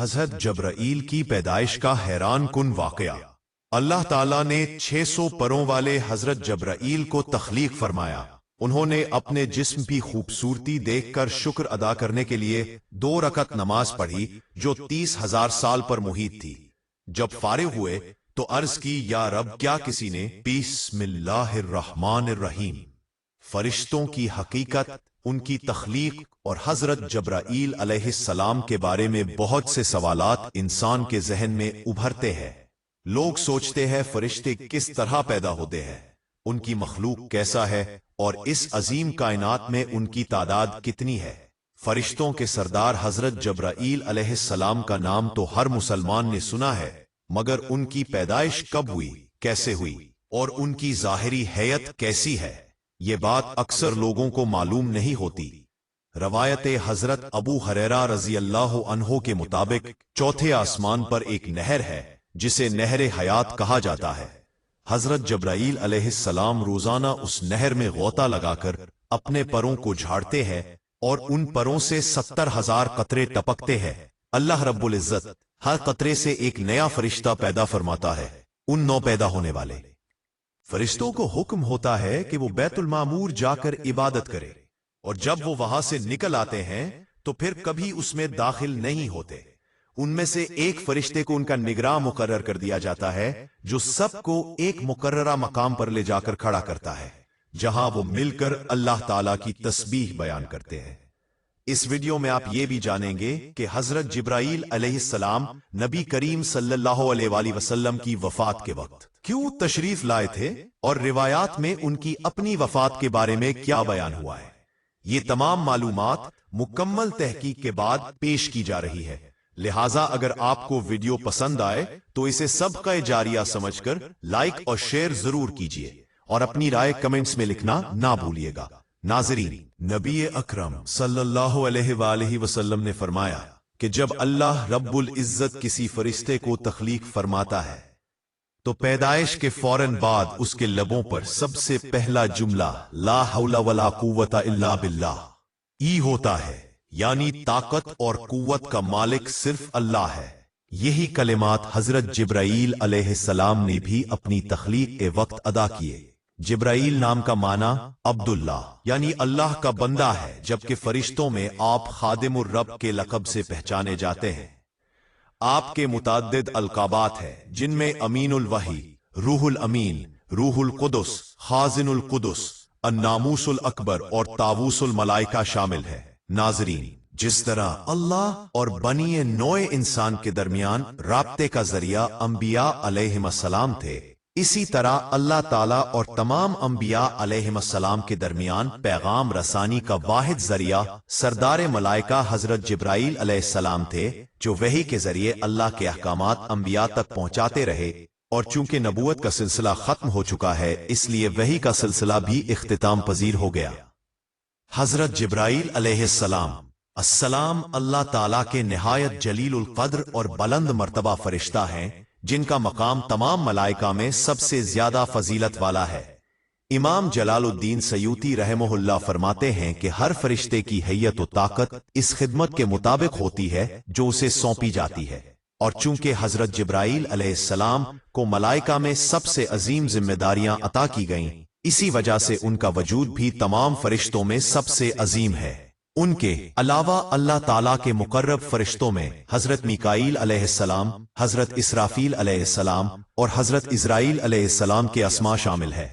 حضرت جبرائیل کی پیدائش کا حیران کن واقعہ۔ اللہ تعالیٰ نے 600 پروں والے حضرت جبرائیل کو تخلیق فرمایا۔ انہوں نے اپنے جسم کی خوبصورتی دیکھ کر شکر ادا کرنے کے لیے 2 رکعت نماز پڑھی جو 30,000 سال پر محیط تھی۔ جب فارغ ہوئے تو عرض کی، یا رب، کیا کسی نے بسم اللہ الرحمن الرحیم فرشتوں کی حقیقت، ان کی تخلیق اور حضرت جبرائیل علیہ السلام کے بارے میں بہت سے سوالات انسان کے ذہن میں ابھرتے ہیں۔ لوگ سوچتے ہیں فرشتے کس طرح پیدا ہوتے ہیں، ان کی مخلوق کیسا ہے، اور اس عظیم کائنات میں ان کی تعداد کتنی ہے۔ فرشتوں کے سردار حضرت جبرائیل علیہ السلام کا نام تو ہر مسلمان نے سنا ہے، مگر ان کی پیدائش کب ہوئی، کیسے ہوئی، اور ان کی ظاہری حیت کیسی ہے، یہ بات اکثر لوگوں کو معلوم نہیں ہوتی۔ روایت حضرت ابو ہریرہ رضی اللہ عنہ کے مطابق چوتھے آسمان پر ایک نہر ہے جسے نہر حیات کہا جاتا ہے۔ حضرت جبرائیل علیہ السلام روزانہ اس نہر میں غوطہ لگا کر اپنے پروں کو جھاڑتے ہیں اور ان پروں سے 70,000 قطرے ٹپکتے ہیں۔ اللہ رب العزت ہر قطرے سے ایک نیا فرشتہ پیدا فرماتا ہے۔ ان نو پیدا ہونے والے فرشتوں کو حکم ہوتا ہے کہ وہ بیت المعمور جا کر عبادت کرے، اور جب وہ وہاں سے نکل آتے ہیں تو پھر کبھی اس میں داخل نہیں ہوتے۔ ان میں سے ایک فرشتے کو ان کا نگراں مقرر کر دیا جاتا ہے جو سب کو ایک مقررہ مقام پر لے جا کر کھڑا کرتا ہے، جہاں وہ مل کر اللہ تعالیٰ کی تسبیح بیان کرتے ہیں۔ اس ویڈیو میں آپ یہ بھی جانیں گے کہ حضرت جبرائیل علیہ السلام نبی کریم صلی اللہ علیہ وآلہ وسلم کی وفات کے وقت کیوں تشریف لائے تھے، اور روایات میں ان کی اپنی وفات کے بارے میں کیا بیان ہوا ہے۔ یہ تمام معلومات مکمل تحقیق کے بعد پیش کی جا رہی ہے، لہٰذا اگر آپ کو ویڈیو پسند آئے تو اسے صدقہ جاریہ سمجھ کر لائک اور شیئر ضرور کیجیے، اور اپنی رائے کمنٹس میں لکھنا نہ بھولیے گا۔ ناظرین، نبی اکرم صلی اللہ علیہ وآلہ وسلم نے فرمایا کہ جب اللہ رب العزت کسی فرشتے کو تخلیق فرماتا ہے تو پیدائش کے فوراً بعد اس کے لبوں پر سب سے پہلا جملہ لا حول ولا قوت الا باللہ ہی ہوتا ہے، یعنی طاقت اور قوت کا مالک صرف اللہ ہے۔ یہی کلمات حضرت جبرائیل علیہ السلام نے بھی اپنی تخلیق کے وقت ادا کیے۔ جبرائیل نام کا معنی عبداللہ یعنی اللہ کا بندہ ہے، جبکہ فرشتوں میں آپ خادم الرب کے لقب سے پہچانے جاتے ہیں۔ آپ کے متعدد القابات ہیں، جن میں امین الوحی، روح الامین، روح القدس، خازن القدس، الناموس الاکبر اور طاووس الملائکہ شامل ہے۔ ناظرین، جس طرح اللہ اور بنی نوع انسان کے درمیان رابطے کا ذریعہ انبیاء علیہم السلام تھے، اسی طرح اللہ تعالیٰ اور تمام انبیاء علیہم السلام کے درمیان پیغام رسانی کا واحد ذریعہ سردار ملائکہ حضرت جبرائیل علیہ السلام تھے، جو وحی کے ذریعے اللہ کے احکامات انبیاء تک پہنچاتے رہے۔ اور چونکہ نبوت کا سلسلہ ختم ہو چکا ہے، اس لیے وحی کا سلسلہ بھی اختتام پذیر ہو گیا۔ حضرت جبرائیل علیہ السلام اللہ تعالیٰ کے نہایت جلیل القدر اور بلند مرتبہ فرشتہ ہیں، جن کا مقام تمام ملائکہ میں سب سے زیادہ فضیلت والا ہے۔ امام جلال الدین سیوطی رحمہ اللہ فرماتے ہیں کہ ہر فرشتے کی حیت و طاقت اس خدمت کے مطابق ہوتی ہے جو اسے سونپی جاتی ہے، اور چونکہ حضرت جبرائیل علیہ السلام کو ملائکہ میں سب سے عظیم ذمہ داریاں عطا کی گئیں، اسی وجہ سے ان کا وجود بھی تمام فرشتوں میں سب سے عظیم ہے۔ ان کے علاوہ اللہ تعالیٰ کے مقرب فرشتوں میں حضرت میکائیل علیہ السلام، حضرت اسرافیل علیہ السلام اور حضرت عزرائیل علیہ السلام کے اسماء شامل ہے۔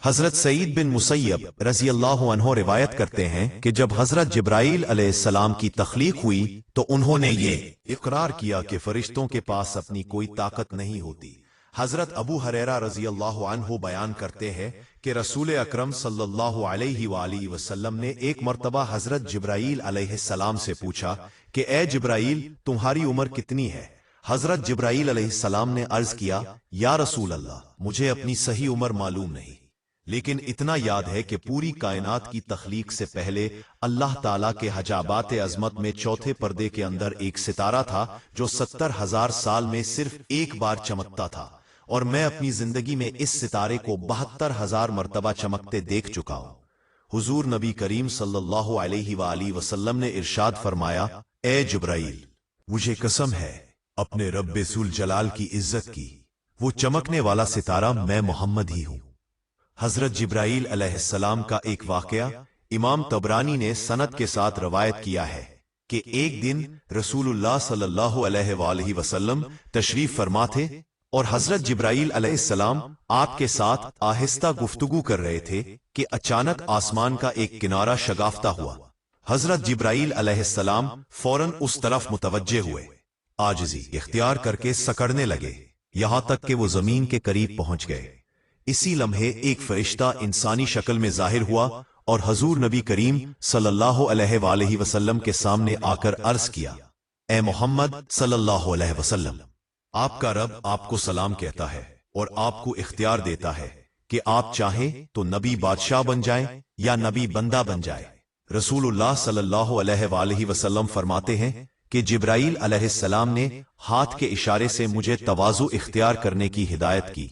حضرت سعید بن مسیب رضی اللہ عنہ روایت کرتے ہیں کہ جب حضرت جبرائیل علیہ السلام کی تخلیق ہوئی تو انہوں نے یہ اقرار کیا کہ فرشتوں کے پاس اپنی کوئی طاقت نہیں ہوتی۔ حضرت ابو ہریرہ رضی اللہ عنہ بیان کرتے ہیں کہ رسول اکرم صلی اللہ علیہ وآلہ وسلم نے ایک مرتبہ حضرت جبرائیل علیہ السلام سے پوچھا کہ اے جبرائیل، تمہاری عمر کتنی ہے؟ حضرت جبرائیل علیہ السلام نے عرض کیا، یا رسول اللہ، مجھے اپنی صحیح عمر معلوم نہیں، لیکن اتنا یاد ہے کہ پوری کائنات کی تخلیق سے پہلے اللہ تعالیٰ کے حجابات عظمت میں چوتھے پردے کے اندر ایک ستارہ تھا جو 70,000 سال میں صرف ایک بار چمکتا تھا، اور میں اپنی زندگی میں اس ستارے کو 72,000 مرتبہ چمکتے دیکھ چکا ہوں۔ حضور نبی کریم صلی اللہ علیہ وآلہ وسلم نے ارشاد فرمایا، اے جبرائیل، मुझे कसम है अपने रब्बे जुल जलाल की इज्जत की, वो चमकने वाला सितारा मैं मोहम्मद ही हूं। हजरत जिब्राईल अलैहिस्सलाम का एक वाकया इमाम तबरानी ने सनद के साथ रवायत किया है कि एक दिन रसूलुल्लाह सल्लल्लाहु अलैहि वसल्लम तशरीफ फरमा थे और हजरत जिब्राईल अलैहिस्सलाम आपके साथ आहिस्ता गुफ्तगू कर रहे थे कि अचानक आसमान का एक किनारा शगाफ्ता हुआ। हजरत जिब्राईल अलैहिस्सलाम फौरन उस तरफ मुतवज्जे हुए, आजिज़ी इख्तियार करके सकड़ने लगे, यहां तक कि वो जमीन के करीब पहुंच गए। इसी लम्हे एक फरिश्ता इंसानी शक्ल में जाहिर हुआ और हजूर नबी करीम सल्लल्लाहु अलैहि वसल्लम के सामने आकर अर्ज किया, ए मोहम्मद सल्लल्लाहु अलैहि वसल्लम, आपका रब आपको सलाम कहता है और आपको इख्तियार देता है कि आप चाहें तो नबी बादशाह बन जाएं या नबी बंदा बन जाए। रसूलुल्लाह सल्लल्लाहु अलैहि वसल्लम फरमाते हैं कि जिब्राईल अलैहिस्सलाम ने हाथ के इशारे से मुझे तवाज़ु इख्तियार करने की हिदायत की।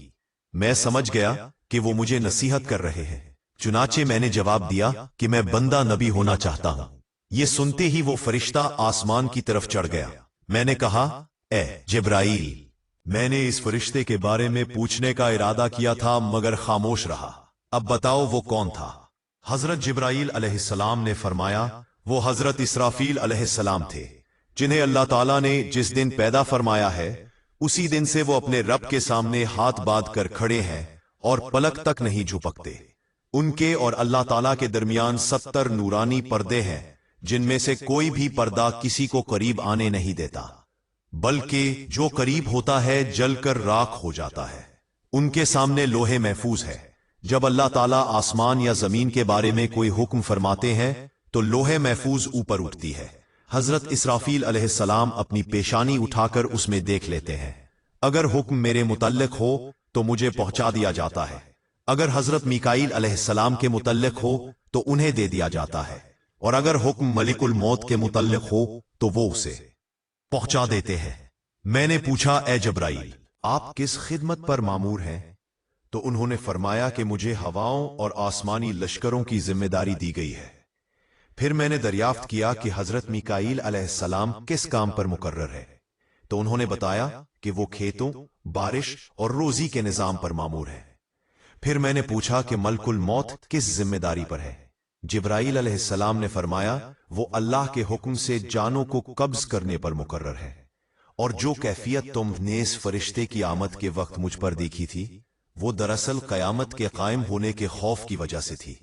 मैं समझ गया कि वो मुझे नसीहत कर रहे हैं, चुनाचे मैंने जवाब दिया कि मैं बंदा नबी होना चाहता हूं। ये सुनते ही वो फरिश्ता आसमान की तरफ चढ़ गया। मैंने कहा, ए जिब्राईल, मैंने इस फरिश्ते के बारे में पूछने का इरादा किया था मगर खामोश रहा, अब बताओ वो कौन था? हजरत जिब्राईल अलैहिस्सलाम ने फरमाया, वो हजरत इसराफील अलैहिस्सलाम थे, जिन्हें अल्लाह ताला ने जिस दिन पैदा फरमाया है उसी दिन से वो अपने रब के सामने हाथ बांध कर खड़े हैं और पलक तक नहीं झुपकते। उनके और अल्लाह ताला के दरमियान 70 नूरानी पर्दे हैं, जिनमें से कोई भी पर्दा किसी को करीब आने नहीं देता, बल्कि जो करीब होता है जलकर राख हो जाता है। उनके सामने लोहे महफूज है। जब अल्लाह ताला आसमान या जमीन के बारे में कोई हुक्म फरमाते हैं तो लोहे महफूज ऊपर उठती है। हजरत इसराफील अलैहिस्सलाम अपनी पेशानी उठाकर उसमें देख लेते हैं। अगर हुक्म मेरे मुतल्लिक हो तो मुझे पहुंचा दिया जाता है, अगर हजरत मीकाईल अलैहिस्सलाम के मुतल्लिक हो तो उन्हें दे दिया जाता है, और अगर हुक्म मलिकुल मौत के मुतल्लिक हो तो वो उसे पहुंचा देते हैं। मैंने पूछा, ए जिब्राईल, आप किस खिदमत पर मामूर हैं? तो उन्होंने फरमाया कि मुझे हवाओं और आसमानी लश्करों की जिम्मेदारी दी गई है। फिर मैंने दरियाफ्त किया कि हजरत मीकाईल अलैहिस्सलाम किस काम पर मुकर्रर है, तो उन्होंने बताया कि वो खेतों, बारिश और रोजी के निजाम पर मामूर है। फिर मैंने पूछा कि मलकुल मौत किस जिम्मेदारी पर है? जिब्राईल अलैहिस्सलाम ने फरमाया, वो अल्लाह के हुक्म से जानों को कब्ज करने पर मुकर्रर है, और जो कैफियत तुमने इस फरिश्ते की आमद के वक्त मुझ पर देखी थी वो दरअसल कयामत के कायम होने के खौफ की वजह से थी।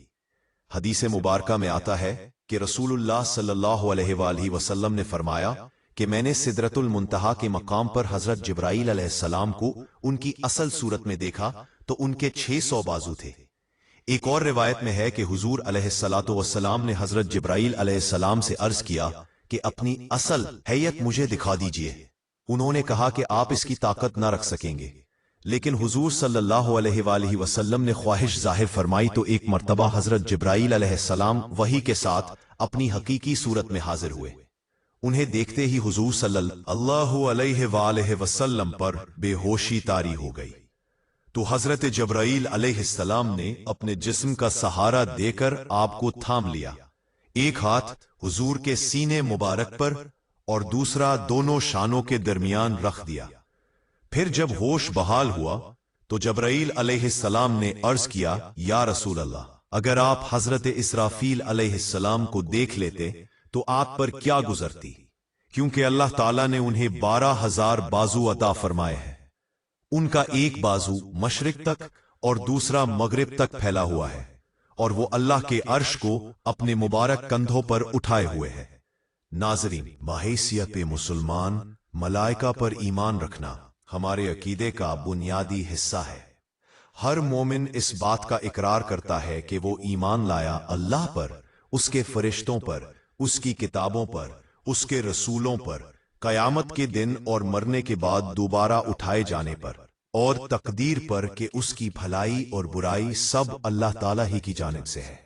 हदीस मुबारका में आता है कि रसूलुल्लाह सल्लल्लाहु अलैहि वसल्लम ने फरमाया कि मैंने सिदरतुल मुंतहा के मकाम पर हजरत जिब्राईल अलैहिस्सलाम को उनकी असल सूरत में देखा तो उनके 600 बाजू थे। एक और रिवायत में है कि हुजूर अलैहिस्सलातु वस्सलाम ने हजरत जिब्राईल अलैहिस्सलाम से अर्ज किया कि अपनी असल हैयत मुझे दिखा दीजिए। उन्होंने कहा कि आप इसकी ताकत न रख सकेंगे, लेकिन हुजूर सल्लल्लाहु अलैहि वसल्लम ने ख्वाहिश जाहिर फरमाई तो एक मर्तबा हजरत जिब्राईल अलैहिस्सलाम वही के साथ अपनी हकीकी सूरत में हाजिर हुए। उन्हें देखते ही हुजूर सल्लल्लाहु अलैहि वसल्लम पर बेहोशी तारी हो गई, तो हजरत जिब्राईल अलैहिस्सलाम ने अपने जिस्म का सहारा देकर आपको थाम लिया। एक हाथ हुजूर के सीने मुबारक पर और दूसरा दोनों शानों के दरमियान रख दिया। फिर जब होश बहाल हुआ तो जिब्राईल अलैहिस्सलाम ने अर्ज किया, या रसूल अल्लाह, अगर आप हजरत इसराफील अलैहिस्सलाम को देख लेते तो आप पर क्या गुजरती, क्योंकि अल्लाह ताला ने उन्हें 12,000 बाजू अता फरमाए हैं। उनका एक बाजू मशरिक तक और दूसरा मगरिब तक फैला हुआ है, और वो अल्लाह के अर्श को अपने मुबारक कंधों पर उठाए हुए है। नाज़रीन, बाहैसियत मुसलमान मलाइका पर ईमान रखना हमारे अकीदे का बुनियादी हिस्सा है। हर मोमिन इस बात का इकरार करता है कि वो ईमान लाया अल्लाह पर, उसके फरिश्तों पर, उसकी किताबों पर, उसके रसूलों पर, कयामत के दिन और मरने के बाद दोबारा उठाए जाने पर, और तकदीर पर कि उसकी भलाई और बुराई सब अल्लाह ताला ही की जानिब से है।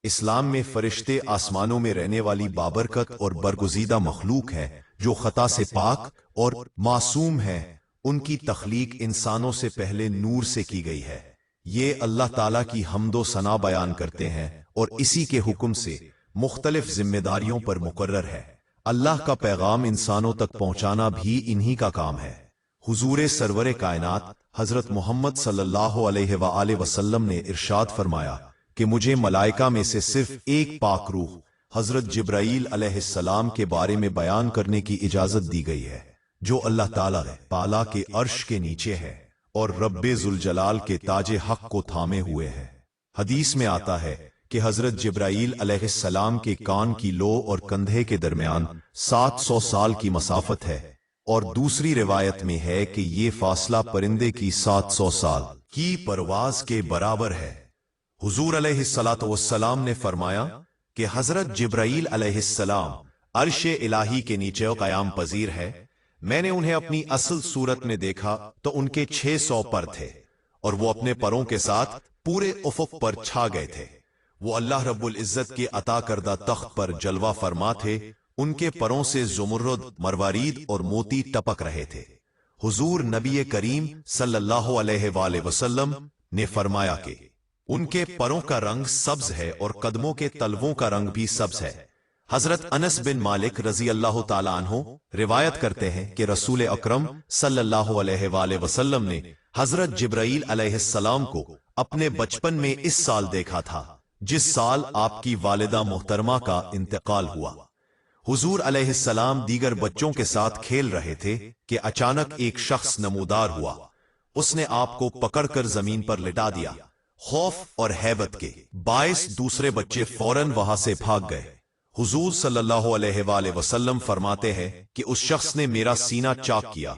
इस्लाम में फरिश्ते आसमानों में रहने वाली बाबरकत और बरगुज़ीदा मखलूक है जो खता से पाक और मासूम है। उनकी तख्लीक इंसानों से पहले नूर से की गई है। ये अल्लाह ताला की हम्दो सना बयान करते हैं और इसी के हुक्म से मुख्तलिफ जिम्मेदारियों पर मुकर्रर है। اللہ کا پیغام انسانوں تک پہنچانا بھی انہی کا کام ہے۔ حضور سرور کائنات حضرت محمد صلی اللہ علیہ وآلہ وسلم نے ارشاد فرمایا کہ مجھے ملائکہ میں سے صرف ایک پاک روح حضرت جبرائیل علیہ السلام کے بارے میں بیان کرنے کی اجازت دی گئی ہے، جو اللہ تعالیٰ کے عرش کے نیچے ہے اور رب ذوالجلال کے تاج حق کو تھامے ہوئے ہے۔ حدیث میں آتا ہے کہ حضرت جبرائیل علیہ السلام کے کان کی لو اور کندھے کے درمیان 700 سال کی مسافت ہے، اور دوسری روایت میں ہے کہ یہ فاصلہ پرندے کی 700 سال کی پرواز کے برابر ہے۔ حضور علیہ السلام نے فرمایا کہ حضرت جبرائیل علیہ السلام عرش الہی کے نیچے قیام پذیر ہے۔ میں نے انہیں اپنی اصل صورت میں دیکھا تو ان کے 600 پر تھے، اور وہ اپنے پروں کے ساتھ پورے افق پر چھا گئے تھے۔ وہ اللہ رب العزت کے عطا کردہ تخت پر جلوہ فرما تھے، ان کے پروں سے زمرد، مروارید اور موتی ٹپک رہے تھے۔ حضور نبی کریم صلی اللہ علیہ وآلہ وسلم نے فرمایا کہ ان کے پروں کا رنگ سبز ہے اور قدموں کے تلووں کا رنگ بھی سبز ہے۔ حضرت انس بن مالک رضی اللہ تعالیٰ عنہ روایت کرتے ہیں کہ رسول اکرم صلی اللہ علیہ وآلہ وسلم نے حضرت جبرائیل علیہ السلام کو اپنے بچپن میں اس سال دیکھا تھا جس سال آپ کی والدہ محترمہ کا انتقال ہوا۔ حضور علیہ السلام دیگر بچوں کے ساتھ کھیل رہے تھے کہ اچانک ایک شخص نمودار ہوا۔ اس نے آپ کو پکڑ کر زمین پر لٹا دیا۔ خوف اور ہیبت کے باعث دوسرے بچے فوراً وہاں سے بھاگ گئے۔ حضور صلی اللہ علیہ وآلہ وسلم فرماتے ہیں کہ اس شخص نے میرا سینہ چاک کیا،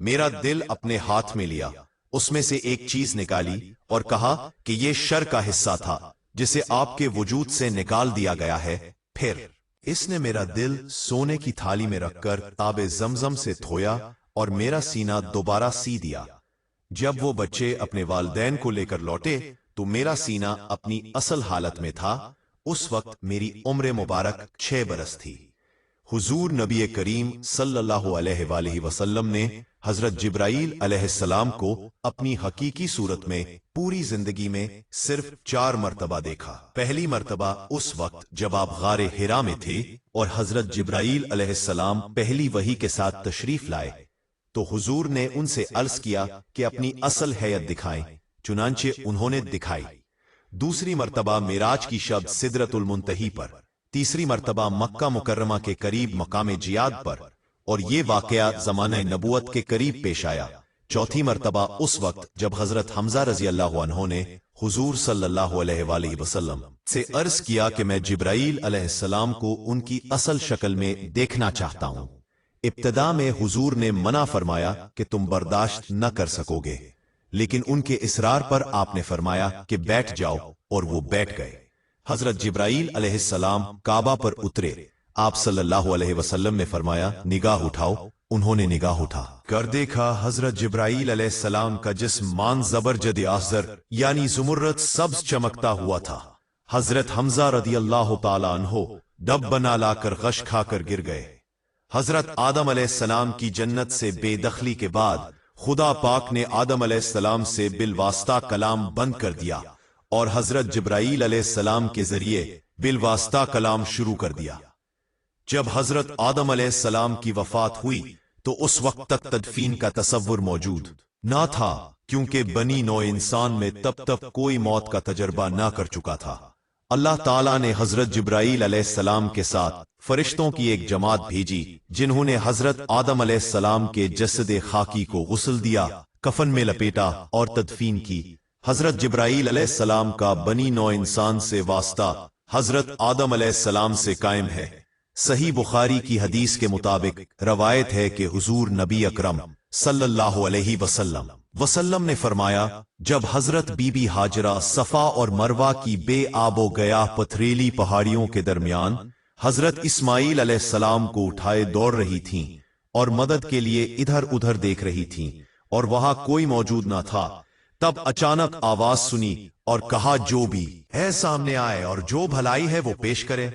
میرا دل اپنے ہاتھ میں لیا، اس میں سے ایک چیز نکالی اور کہا کہ یہ شر کا حصہ تھا جسے آپ کے وجود سے نکال دیا گیا ہے۔ پھر اس نے میرا دل سونے کی تھالی میں رکھ کر آب زمزم سے دھویا اور میرا سینہ دوبارہ سی دیا۔ جب وہ بچے اپنے والدین کو لے کر لوٹے تو میرا سینہ اپنی اصل حالت میں تھا۔ اس وقت میری عمر مبارک 6 برس تھی۔ حضور نبی کریم صلی اللہ علیہ وآلہ وسلم نے حضرت جبرائیل علیہ السلام کو اپنی حقیقی صورت میں پوری زندگی میں صرف 4 مرتبہ دیکھا۔ پہلی مرتبہ اس وقت جب آپ غار حرا میں تھے اور حضرت جبرائیل علیہ السلام پہلی وحی کے ساتھ تشریف لائے تو حضور نے ان سے عرض کیا کہ اپنی اصل حیت دکھائیں، چنانچہ انہوں نے دکھائی۔ دوسری مرتبہ معراج کی شب سدرۃ المنتہی پر، تیسری مرتبہ مکہ مکرمہ کے قریب مقام جیاد پر، اور یہ واقعہ زمانہ نبوت کے قریب پیش آیا۔ چوتھی مرتبہ اس وقت جب حضرت حمزہ رضی اللہ عنہ نے حضور صلی اللہ علیہ وآلہ وسلم سے عرض کیا کہ میں جبرائیل علیہ السلام کو ان کی اصل شکل میں دیکھنا چاہتا ہوں۔ ابتدا میں حضور نے منع فرمایا کہ تم برداشت نہ کر سکو گے، لیکن ان کے اصرار پر آپ نے فرمایا کہ بیٹھ جاؤ، اور وہ بیٹھ گئے۔ حضرت جبرائیل علیہ السلام کعبہ پر اترے۔ آپ صلی اللہ علیہ وسلم نے فرمایا نگاہ اٹھاؤ۔ انہوں نے نگاہ اٹھا کر دیکھا حضرت جبرائیل علیہ السلام کا جسم مان زبرجد احزر یعنی زمرد سبز چمکتا ہوا تھا۔ حضرت حمزہ رضی اللہ تعالی عنہ ڈب بنا لا کر غش کھا کر گر گئے۔ حضرت آدم علیہ السلام کی جنت سے بے دخلی کے بعد خدا پاک نے آدم علیہ السلام سے بالواسطہ کلام بند کر دیا اور حضرت جبرائیل علیہ السلام کے ذریعے بالواسطہ کلام شروع کر دیا۔ جب حضرت آدم علیہ السلام کی وفات ہوئی تو اس وقت تک تدفین کا تصور موجود نہ تھا، کیونکہ بنی نوع انسان میں تب تک کوئی موت کا تجربہ نہ کر چکا تھا۔ اللہ تعالیٰ نے حضرت جبرائیل علیہ السلام کے ساتھ فرشتوں کی ایک جماعت بھیجی جنہوں نے حضرت آدم علیہ السلام کے جسد خاکی کو غسل دیا، کفن میں لپیٹا اور تدفین کی۔ حضرت جبرائیل علیہ السلام کا بنی نوع انسان سے واسطہ حضرت آدم علیہ السلام سے قائم ہے۔ صحیح بخاری کی حدیث کے مطابق روایت ہے کہ حضور نبی اکرم صلی اللہ علیہ وسلم نے فرمایا، جب حضرت بی بی ہاجرہ صفا اور مروہ کی بے آب و گیا پتھریلی پہاڑیوں کے درمیان حضرت اسماعیل علیہ السلام کو اٹھائے دوڑ رہی تھیں اور مدد کے لیے ادھر ادھر دیکھ رہی تھیں اور وہاں کوئی موجود نہ تھا، تب اچانک آواز سنی اور کہا جو بھی ہے سامنے آئے اور جو بھلائی ہے وہ پیش کرے۔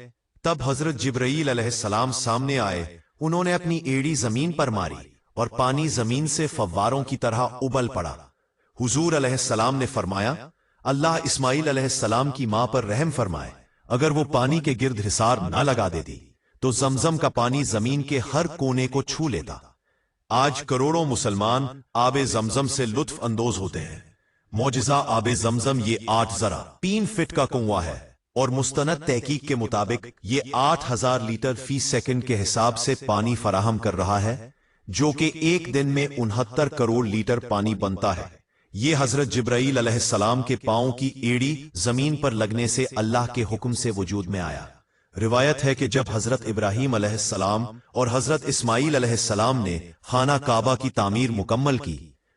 تب حضرت جبرائیل علیہ السلام سامنے آئے، انہوں نے اپنی ایڑی زمین پر ماری اور پانی زمین سے فواروں کی طرح ابل پڑا۔ حضور علیہ السلام نے فرمایا، اللہ اسماعیل علیہ السلام کی ماں پر رحم فرمائے، اگر وہ پانی کے گرد حصار نہ لگا دیتی تو जमजम का पानी जमीन के हर कोने को छू लेता। आज करोड़ों मुसलमान आबे जमजम से लुत्फ अंदोज होते हैं। मौजिजा आबे जमजम ये 8.3 फीट का कुआं है और मुस्तनद तहकीक के मुताबिक ये 8000 लीटर फी सेकंड के हिसाब से पानी फराहम कर रहा है, जो कि एक दिन में 69 करोड़ लीटर पानी बनता है। ये हजरत जिब्राईल अलैहिस्सलाम के पांव की एड़ी जमीन पर लगने से अल्लाह के हुक्म से वजूद में आया। रिवायत है कि जब हजरत इब्राहीम अलैहिस्सलाम और हजरत इस्माईल अलैहिस्सलाम ने खाना काबा की तामीर मुकम्मल की,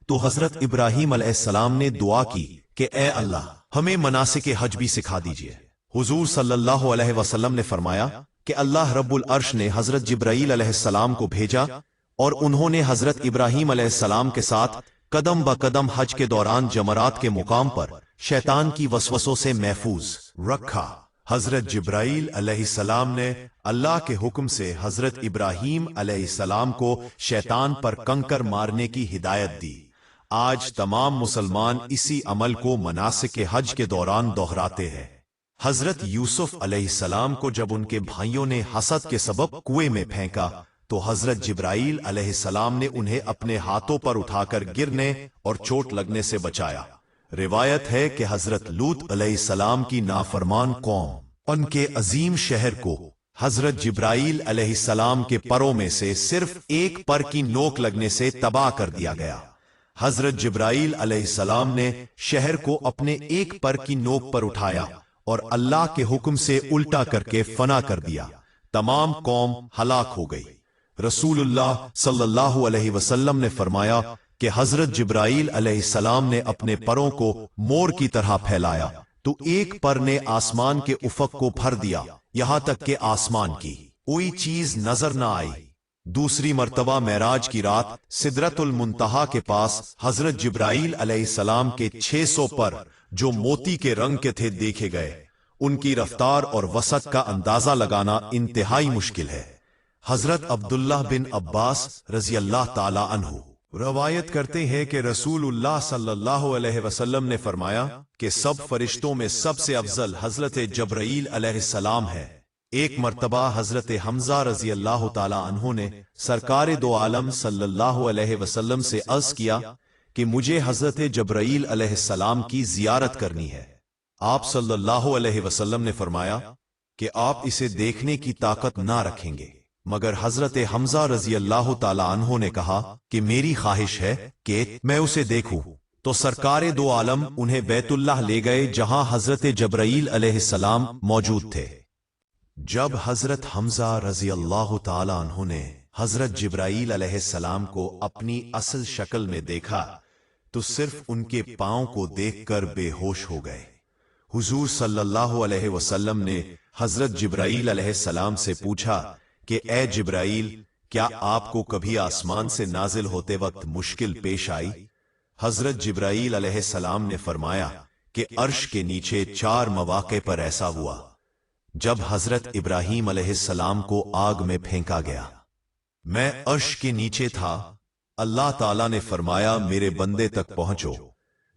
तो हजरत इब्राहीम अलैहिस्सलाम ने दुआ की कि ए अल्लाह, हमें मनासिक हज भी सिखा दीजिए। हुजूर सल्लल्लाहु अलैहि वसल्लम ने फरमाया कि अल्लाह रब्बुल अर्श ने हजरत जिब्राईल अलैहिस्सलाम को भेजा और उन्होंने हजरत इब्राहीम अलैहिस्सलाम के साथ कदम ब कदम हज के दौरान जमरात के मुकाम पर शैतान की वसवसों से महफूज रखा। हजरत जिब्राईल अलैहिस्सलाम ने अल्लाह के हुक्म से हजरत इब्राहीम अलैहिस्सलाम को शैतान पर कंकर मारने की हिदायत दी। आज तमाम मुसलमान इसी अमल को मनासिक हज के दौरान दोहराते हैं। हजरत यूसुफ अलैहिस्सलाम को जब उनके भाइयों ने हसद के सबब कुएं में फेंका, तो हजरत जिब्राईल अलैहिस्सलाम ने उन्हें अपने हाथों पर उठाकर गिरने और चोट लगने से बचाया। रिवायत है कि हजरत लूत अलैहिस्सलाम की नाफरमान कौम उनके अजीम शहर को हजरत जिब्राईल अलैहिस्सलाम के परों में से सिर्फ एक पर की नोक लगने से तबाह कर दिया गया। हजरत जिब्राईल अलैहिस्सलाम ने शहर को अपने एक पर की नोक पर उठाया और अल्लाह के हुक्म से उल्टा करके फना कर दिया। तमाम कौम हलाक हो गई। रसूलुल्लाह सल्लल्लाहु अलैहि वसल्लम ने फरमाया कि हजरत जिब्राईल अलैहिस्सलाम ने अपने परों को मोर की तरह फैलाया, तो एक पर ने आसमान के उफक को भर दिया, यहां तक कि आसमान की कोई चीज नजर न आई। दूसरी मर्तबा मेराज की रात सिदरतुल मुंतहा के पास हजरत जिब्राईल अलैहिस्सलाम के 600 पर जो मोती के रंग के थे देखे गए। उनकी रफ्तार और वसत का अंदाजा लगाना इंतहाई मुश्किल है। हजरत अब्दुल्लाह बिन अब्बास रजी अल्लाह ताला अन्हु रवायत करते हैं कि रसूलुल्लाह सल्लल्लाहु अलैहि वसल्लम ने फरमाया कि सब फरिश्तों में सबसे अफजल हजरत जब्राईल अलैहिस्सलाम है। एक मर्तबा हजरत हमजा रजी अल्लाह ताला अन्हु ने सरकार दो आलम सल्लल्लाहु अलैहि वसल्लम से अर्ज किया कि मुझे हजरत जब्राईल अलैहिस्सलाम की जियारत करनी है। आप सल्लल्लाहु अलैहि वसल्लम ने फरमाया कि आप इसे देखने की ताकत ना रखेंगे, मगर हजरत हमजा रजी अल्लाह ताला अन्हो ने कहा कि मेरी ख्वाहिश है कि मैं उसे देखूं। तो सरकार दो आलम उन्हें बैतुल्लाह ले गए, जहां हजरत जब्राईल अलैहिस्सलाम मौजूद थे। जब हजरत हमजा रजी अल्लाह ताला अन्हो ने हजरत जिब्राईल अलैहिस्सलाम को अपनी असल शक्ल में देखा, तो सिर्फ उनके पांव को देखकर बेहोश हो गए। हुजूर सल्लल्लाहु अलैहि वसल्लम ने हजरत जिब्राईल अलैहिस्सलाम से पूछा कि ए जिब्राईल, क्या आपको कभी आसमान से नाजिल होते वक्त मुश्किल पेश आई? हजरत जिब्राईल अलैहिस्सलाम ने फरमाया कि अर्श के नीचे 4 मौके पर ऐसा हुआ। जब हजरत इब्राहीम अलैहिस्सलाम को आग में फेंका गया, मैं अर्श के नीचे था। अल्लाह ताला ने फरमाया मेरे बंदे तक पहुंचो।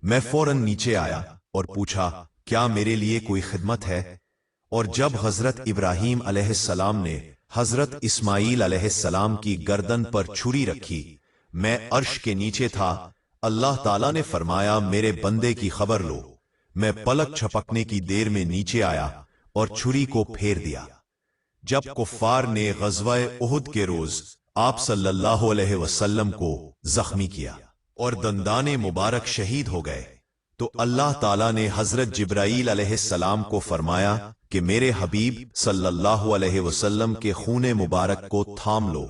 मैं फौरन नीचे आया और पूछा क्या मेरे लिए कोई खिदमत है? और जब हजरत इब्राहीम अलैहिस्सलाम ने हजरत इस्माईल अलैहिस्सलाम की गर्दन पर छुरी रखी, मैं अर्श के नीचे था। अल्लाह ताला ने फरमाया मेरे बंदे की खबर लो। मैं पलक झपकने की देर में नीचे आया और छुरी को फेर दिया। जब कुफ्फार ने ग़ज़वा उहुद के रोज आप सल्लल्लाहु अलैहि वसल्लम को जख्मी किया और दंदाने मुबारक शहीद हो गए, तो अल्लाह ताला ने हजरत जिब्राईल अलैहिस्सलाम को फरमाया कि मेरे हबीब सल्लल्लाहु अलैहि वसल्लम के खूने मुबारक को थाम लो।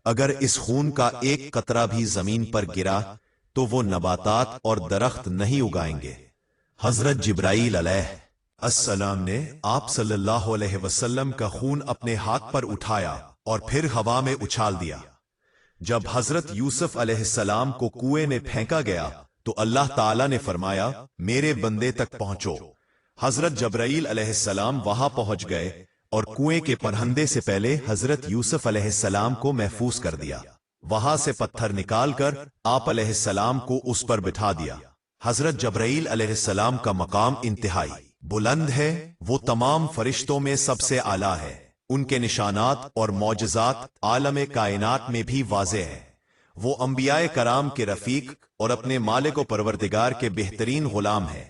अगर इस खून का एक कतरा भी जमीन पर गिरा तो वो नबातात और दरख्त नहीं उगाएंगे। हजरत जिब्राईल अलैहिस्सलाम ने आप सल्लल्लाहु अलैहि वसल्लम का खून अपने हाथ पर उठाया और फिर हवा में उछाल दिया। जब हजरत यूसुफ अलैहिस्सलाम को कुएं में फेंका गया, तो अल्लाह ताला ने फरमाया मेरे बंदे तक पहुंचो। हजरत जब्राईल अलैहिस्सलाम वहां पहुंच गए और कुएं के परहंदे से पहले हजरत यूसुफ अलैहिस्सलाम को महफूज कर दिया। वहां से पत्थर निकालकर आप अलैहिस्सलाम को उस पर बिठा दिया। हजरत जब्राईल अलैहिस्सलाम का मकाम इंतहाई बुलंद है, वो तमाम फरिश्तों में सबसे आला है। उनके निशानात और मौजज़ात आलम कायनात में भी वाज़ेह है। वो अंबियाए कराम के रफीक और अपने मालिक व परवरदिगार के बेहतरीन गुलाम है।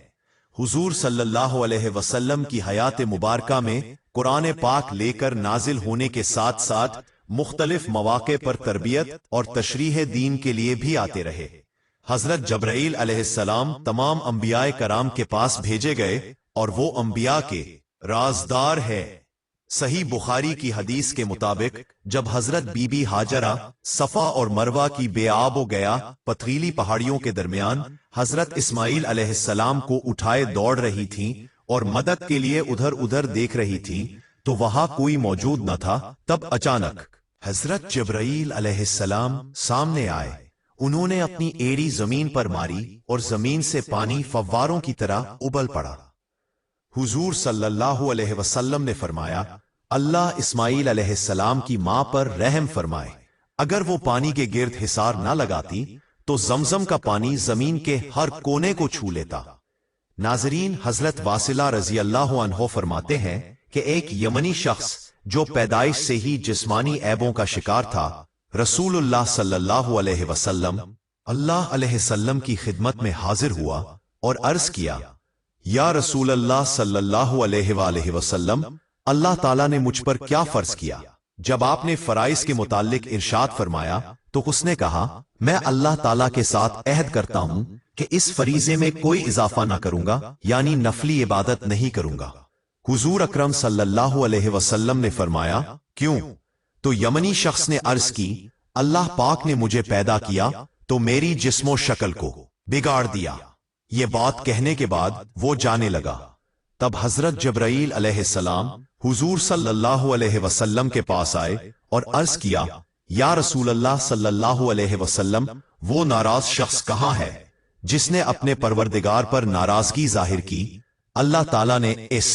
हुजूर सल्लल्लाहु अलैहि वसल्लम की हयात मुबारका में कुरान पाक लेकर नाजिल होने के साथ साथ मुख्तलिफ मौके पर तरबियत और तशरीह दीन के लिए भी आते रहे। हजरत जब्राईल अलैहिस्सलाम तमाम अंबियाए कराम के पास भेजे गए और वो अंबिया के राजदार है। सही बुखारी की हदीस के मुताबिक जब हजरत बीबी हाजरा सफा और मरवा की बेआब गया पथरीली पहाड़ियों के दरमियान हजरत इस्माइल अलैहिस्सलाम को उठाए दौड़ रही थीं और मदद के लिए उधर उधर देख रही थीं, तो वहां कोई मौजूद न था। तब अचानक हजरत जब्राईल अलैहिस्सलाम सामने आए। उन्होंने अपनी एड़ी जमीन पर मारी और जमीन से पानी फव्वारों की तरह उबल पड़ा। हुजूर सल्लल्लाहु अलैहि वसल्लम ने फरमाया, अल्लाह इस्माइल अलैहिस्सलाम की मां पर रहम फरमाए। अगर वो पानी के गिर्द हिसार न लगाती तो जमजम का पानी जमीन के हर कोने को छू लेता। नाजरीन, हजरत वासिला रजी अल्लाह अन्हो फरमाते हैं कि एक यमनी शख्स जो पैदाइश से ही जिस्मानी ऐबों का शिकार था, रसूलुल्लाह सल्लल्लाहु अलैहि वसल्लम अल्लाह अलैहिस्सल्लम की खिदमत में हाजिर हुआ और अर्ज किया, या रसूलल्लाह सल्लल्लाहु अलैहि वसल्लम, अल्लाह ताला ने मुझ पर क्या फर्ज किया? जब आपने फराइज के मुताल्लिक इरशाद फरमाया तो उसने कहा, मैं अल्लाह ताला के साथ अहद करता हूं कि इस फरीजे में कोई इजाफा ना करूंगा, यानी नफली इबादत नहीं करूंगा। हुजूर अकरम सल्लल्लाहु अलैहि वसल्लम ने फरमाया, क्यों? तो यमनी शख्स ने अर्ज की, अल्लाह पाक ने मुझे पैदा किया तो मेरी जिस्मो शक्ल को बिगाड़ दिया। ये बात कहने के बाद वो जाने लगा। तब हजरत जब्राईल अलैहिस्सलाम हुजूर सल्लल्लाहु अलैहि वसल्लम के पास आए और अर्ज किया, या रसूलल्लाह सल्लल्लाहु अलैहि वसल्लम, वो नाराज शख्स कहां है जिसने अपने परवरदिगार पर नाराजगी जाहिर की? अल्लाह ताला ने इस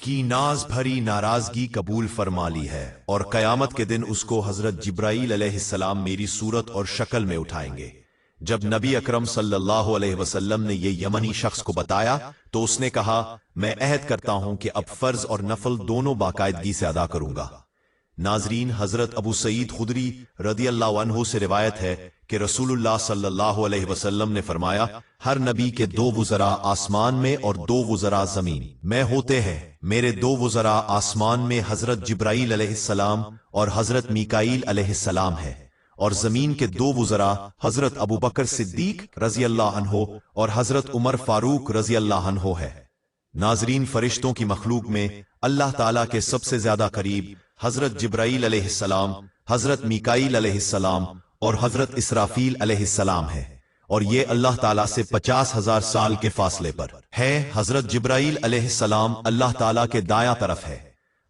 की नाज भरी नाराजगी कबूल फरमा ली है और कयामत के दिन उसको हजरत जिब्राईल अलैहिस्सलाम मेरी सूरत और शक्ल में उठाएंगे। जब नबी अकरम सल्लल्लाहु अलैहि वसल्लम ने ये यमनी शख्स को बताया तो उसने कहा, मैं अहद करता हूं कि अब फर्ज और नफल दोनों बाकायदगी से अदा करूंगा। नाजरीन, हजरत अबू सईद खुदरी रदियल्लाहु अन्हु से रिवायत है कि रसूलुल्लाह सल्लल्लाहु अलैहि वसल्लम ने फरमाया, हर नबी के दो वुज़रा आसमान में और दो वुज़रा जमीन में होते हैं। मेरे दो वुज़रा आसमान में हजरत जिब्राईल अलैहिस्सलाम और हजरत मीकाईल अलैहिस्सलाम है और जमीन के दो वुज़रा हजरत अबू बकर सिद्दीक रज़ियल्लाहु अन्हु और हजरत उमर फारूक रज़ियल्लाहु अन्हु है। नाजरीन, फरिश्तों की मखलूक में अल्लाह ताला के सबसे ज्यादा करीब हजरत जिब्राईल अलैहिस्सलाम, हजरत मीकाईल अलैहिस्सलाम और हजरत इसराफील अलैहिस्सलाम है और ये अल्लाह ताला से 50,000 साल के फासले पर है। हजरत जिब्राईल अलैहिस्सलाम अल्लाह ताला के दायां तरफ है,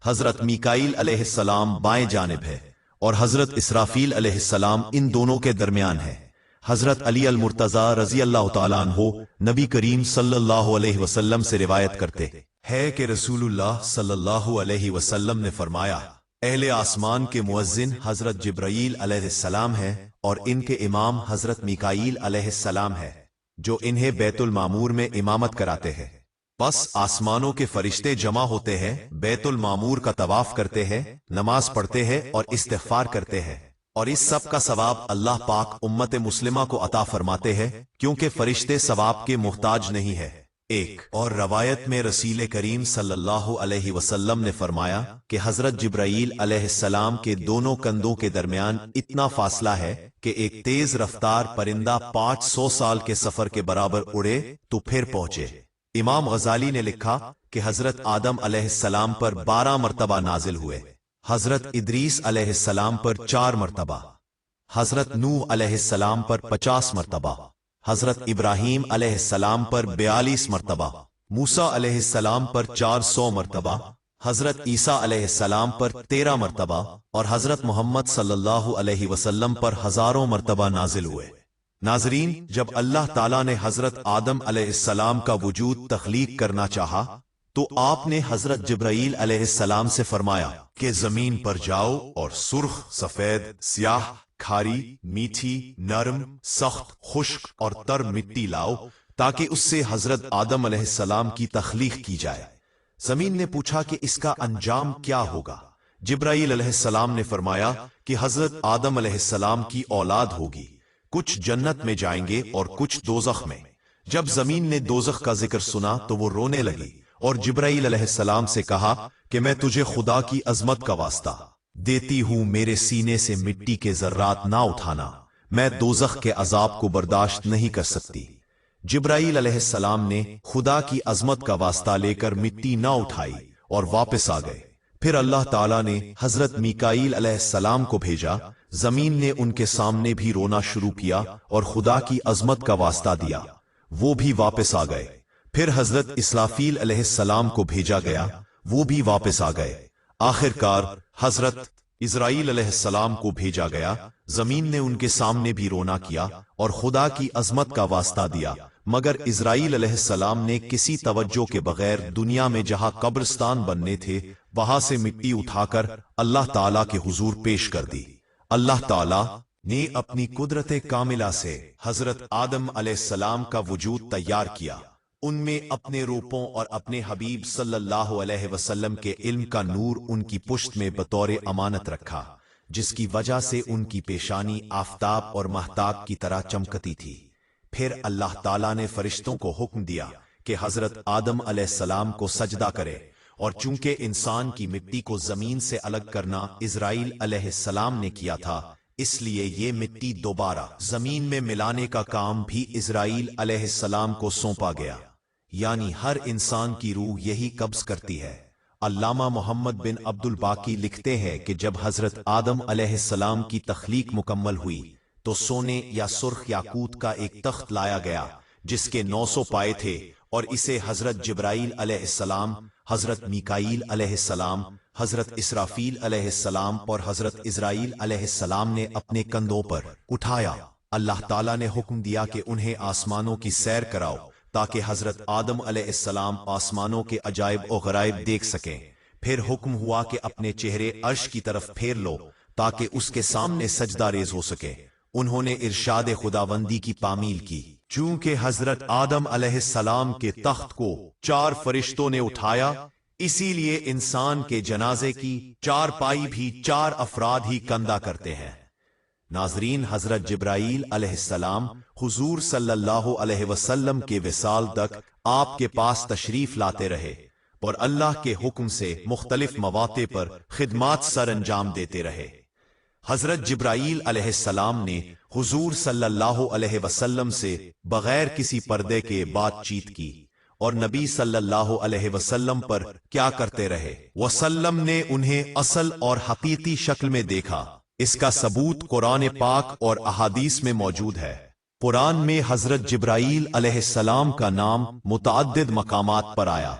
हजरत मीकाईल अलैहिस्सलाम बाएं जानिब है और हजरत इसराफील अलैहिस्सलाम इन दोनों के दरमियान है। हजरत अली अल मुर्तजा रजी अल्लाह तआला अन्हु नबी करीम सल्लल्लाहु अलैहि वसल्लम से रिवायत करते हैं कि रसूलुल्लाह सल्लल्लाहु अलैहि वसल्लम ने फरमाया, अहले आसमान के मुअज्जिन हजरत जिब्राईल अलैहिस्सलाम है और इनके इमाम हजरत मीकाईल अलैहिस्सलाम है जो इन्हें बैतुल मामूर में इमामत कराते हैं। बस आसमानों के फरिश्ते जमा होते हैं, बैतुल मामूर का तवाफ करते हैं, नमाज पढ़ते हैं और इस्तिग़फार करते हैं और इस सब का सवाब अल्लाह पाक उम्मत मुस्लिमा को अता फरमाते हैं क्योंकि फरिश्ते सवाब के मुहताज नहीं है। एक और रवायत में रसूल करीम सल्लल्लाहु अलैहि वसल्लम ने फरमाया कि हजरत जिब्राईल अलैहिस्सलाम के दोनों कंधों के दरमियान इतना फासला है कि एक तेज रफ्तार परिंदा 500 साल के सफर के बराबर उड़े तो फिर पहुंचे। इमाम गजाली ने लिखा कि हजरत आदम अलैहिस्सलाम पर 12 मरतबा नाजिल हुए, हजरत इदरीस अलैहिस्सलाम पर 4 मरतबा, हजरत नूह अलैहिस्सलाम पर 50 मरतबा, हजरत इब्राहीम अलैहिस्सलाम पर 42 मरतबा, मूसा अलैहिस्सलाम पर 400 मरतबा, हजरत ईसा अलैहिस्सलाम पर 13 मरतबा और हजरत मोहम्मद सल्लल्लाहु अलैहि वसल्लम पर हजारों मरतबा नाजिल हुए। नाजरीन, जब अल्लाह ताला ने हजरत आदम अलैहिस्सलाम का वजूद तख्लीक करना चाहा तो आपने हजरत जिब्राईल अलैहिस्सलाम से फरमाया कि जमीन पर जाओ और सुर्ख, सफेद, स्याह, खारी, मीठी, नरम, सख्त, खुश्क और तर मिट्टी लाओ ताकि उससे हजरत आदम अलैहिस्सलाम की तख्लीक की जाए। जमीन ने पूछा कि इसका अंजाम क्या होगा? जिब्राईल अलैहिस्सलाम ने फरमाया कि हजरत आदम अलैहिस्सलाम की औलाद होगी, कुछ जन्नत में जाएंगे और कुछ दोज़ख में। जब जमीन ने दोज़ख का जिक्र सुना तो वो रोने लगी और जिब्राईल अलैहिस्सलाम से कहा कि मैं तुझे खुदा की अजमत का वास्ता देती हूं, मेरे सीने से मिट्टी के जर्रात ना उठाना, मैं दोज़ख के अजाब को बर्दाश्त नहीं कर सकती। जिब्राईल अलैहिस्सलाम ने खुदा की अजमत का वास्ता लेकर मिट्टी ना उठाई और वापस आ गए। फिर अल्लाह ताला ने हजरत मीकाईल अलैहिस्सलाम को भेजा। जमीन ने उनके सामने भी रोना शुरू किया और खुदा की अजमत का वास्ता दिया, वो भी वापस आ गए। फिर हजरत इसराफील अलैहिस्सलाम को भेजा गया, वो भी वापस आ गए। आखिरकार हजरत इज़राइल अलैहिस्सलाम को भेजा गया। जमीन ने उनके सामने भी रोना किया और खुदा की अजमत का वास्ता दिया, मगर इज़राइल अलैहिस्सलाम ने किसी तवज्जो के बगैर दुनिया में जहां कब्रिस्तान बनने थे वहां से मिट्टी उठाकर अल्लाह ताला के हुजूर पेश कर दी। अल्लाह ताला ने अपनी कुदरत कामिला से हजरत आदम अलैहिस्सलाम का वजूद तैयार किया, उनमें अपने रूपों और अपने हबीब सल्लल्लाहु अलैहि वसल्लम के इल्म का नूर उनकी पुश्त में बतौर अमानत रखा, जिसकी वजह से उनकी पेशानी आफताब और महताब की तरह चमकती थी। फिर अल्लाह ताला ने फरिश्तों को हुक्म दिया कि हजरत आदम अलैहिस्सलाम को सजदा करे, और चूंकि इंसान की मिट्टी को जमीन से अलग करना इज़राइल अलैहिस्सलाम ने किया था, इसलिए ये मिट्टी दोबारा जमीन में मिलाने का काम भी इज़राइल अलैहिस्सलाम को सौंपा गया। यानी हर इंसान की रूह यही कब्ज करती है। अल्लामा मोहम्मद बिन अब्दुल बाकी लिखते हैं कि जब हजरत आदम अलैहिस्सलाम की तख्लीक मुकम्मल हुई तो सोने या सुर्ख याकूत का एक तख्त लाया गया जिसके 900 पाए थे, और इसे हजरत जिब्राईल अलैहिस्सलाम, हजरत मीकाईल अलैहिस्सलाम, हजरत इसराफील अलैहिस्सलाम और हजरत इज़राइल अलैहिस्सलाम ने अपने कंधों पर उठाया। अल्लाह ताला ने हुक्म दिया कि उन्हें आसमानों की सैर कराओ ताकि हजरत आदम अलैहिस्सलाम आसमानों के अजायब और गराइब देख सकें। फिर हुक्म हुआ कि अपने चेहरे अर्श की तरफ फेर लो ताकि उसके सामने सजदा रेज हो सके। उन्होंने इरशाद खुदावंदी की तामील की। चूंकि हजरत आदम अलैहिस्सलाम के तख्त को 4 फरिश्तों ने उठाया, इसीलिए इंसान के जनाजे की 4 पाई भी 4 अफराद ही कंधा करते हैं। नाजरीन, हजरत जिब्राईल अलैहिस्सलाम हुजूर सल्लल्लाहु अलैहि वसल्लम के विसाल तक आपके पास तशरीफ लाते रहे और अल्लाह के हुक्म से मुख्तलिफ मवाक़े पर खिदमात सर अंजाम देते रहे। हजरत जिब्राईल अलैहिस्सलाम ने हुजूर सल्लल्लाहु अलैहि वसल्लम से बगैर किसी पर्दे के बातचीत की और नबी सल्लल्लाहु अलैहि वसल्लम पर क्या करते रहे वसल्लम ने उन्हें असल और हकीकी शक्ल में देखा। इसका सबूत कुरान पाक और अहादीस में मौजूद है। कुरान में हजरत जिब्राईल अलैहिस्सलाम का नाम मुतअद्दिद मकामात पर आया।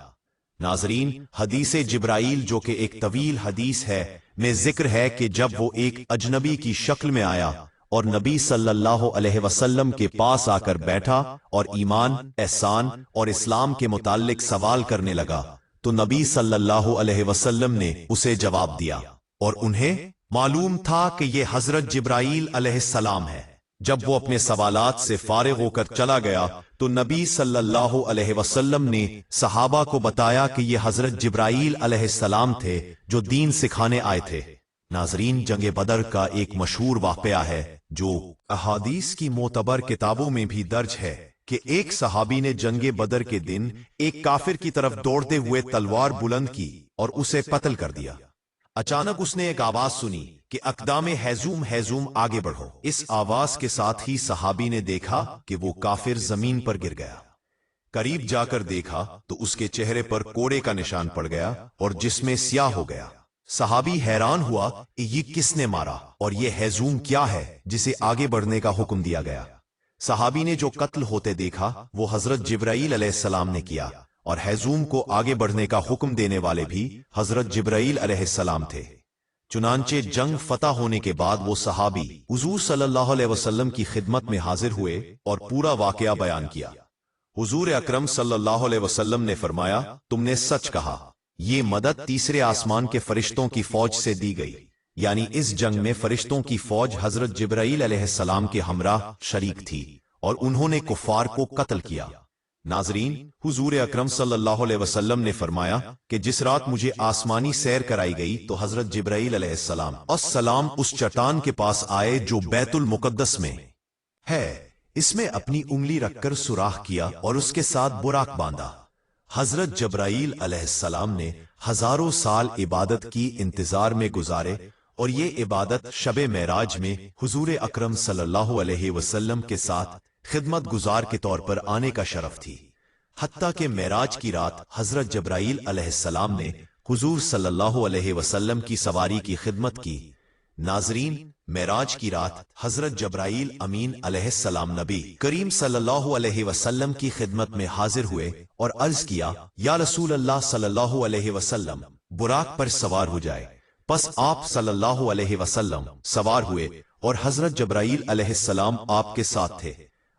नाजरीन, हदीसे जिब्राईल जो कि एक तवील हदीस है में जिक्र है कि जब वो एक अजनबी की शक्ल में आया और नबी सल्लल्लाहु अलैहि वसल्लम के पास आकर बैठा और ईमान, एहसान और इस्लाम के मुताल्लिक सवाल करने लगा, तो नबी सल्लल्लाहु अलैहि वसल्लम ने उसे जवाब दिया और उन्हें मालूम था कि ये हजरत जिब्राईल अलैहिस्सलाम है। जब वो अपने सवालात से फारिग होकर चला गया तो नबी सल्लल्लाहु अलैहि वसल्लम ने सहाबा को बताया कि ये हजरत जिब्राईल अलैहिस्सलाम थे जो दीन सिखाने आए थे। नाजरीन, जंगे बदर का एक मशहूर वाक़या है जो अहादीस की मोतबर किताबों में भी दर्ज है कि एक सहाबी ने जंगे बदर के दिन एक काफिर की तरफ दौड़ते हुए तलवार बुलंद की और उसे कत्ल कर दिया। अचानक उसने एक आवाज सुनी कि अकदामे हैजूम हैजूम आगे बढ़ो। इस आवाज के साथ ही सहाबी ने देखा कि वो काफिर जमीन पर गिर गया। करीब जाकर देखा तो उसके चेहरे पर कोड़े का निशान पड़ गया और जिसमें स्याह हो गया। सहाबी हैरान हुआ कि ये किसने मारा और ये हैजूम क्या है जिसे आगे बढ़ने का हुक्म दिया गया। सहाबी ने जो कत्ल होते देखा वो हजरत जिब्राईल अलैहिस्सलाम ने किया और हैजूम को आगे बढ़ने का हुक्म देने वाले भी हजरत जिब्राईल अलैहिस्सलाम थे। चुनांचे जंग फतह होने के बाद वो सहाबी हुजूर सल्लल्लाहु अलैहि वसल्लम की खिदमत में हाजिर हुए और पूरा वाकया बयान किया। हुजूर अकरम सल्लल्लाहु अलैहि वसल्लम ने फरमाया, तुमने सच कहा, ये मदद तीसरे आसमान के फरिश्तों की फौज से दी गई। यानी इस जंग में फरिश्तों की फौज हजरत जिब्राईल अलैहिस्सलाम के हमरा शरीक थी और उन्होंने कुफार को कत्ल किया। नाजरीन, हुजूर अकरम सल्लल्लाहु अलैहि वसल्लम ने फरमाया कि जिस रात मुझे आसमानी सैर कराई गई तो हजरत जिब्राईल अलैहिस्सलाम उस चट्टान के पास आए जो बैतुल मुकद्दस में है। इसमें अपनी उंगली रखकर सुराख किया और उसके साथ बुराक बांधा। हजरत जिब्राईल अलैहिस्सलाम ने हजारों साल इबादत की इंतजार में गुजारे और ये इबादत शबे मेराज में हुजूर अकरम सल्लल्लाहु अलैहि वसल्लम के साथ खिदमत गुजार के तौर पर आने का शरफ थी। हत्ता के मेराज की रात हजरत जिब्राईल अलैहिस्सलाम ने हुजूर सल्लल्लाहु अलैहि वसल्लम की सवारी की खिदमत की। नाजरीन, मेराज की रात हजरत जिब्राईल अमीन अलैहिस्सलाम नबी करीम सल्लल्लाहु अलैहि वसल्लम की खिदमत में हाजिर हुए और अर्ज किया, या रसूल अल्लाह सल्लल्लाहु अलैहि वसल्लम, बुराक पर सवार हो जाए। बस आप सल्लल्लाहु अलैहि वसल्लम सवार हुए और हजरत जिब्राईल अलैहिस्सलाम आपके साथ थे।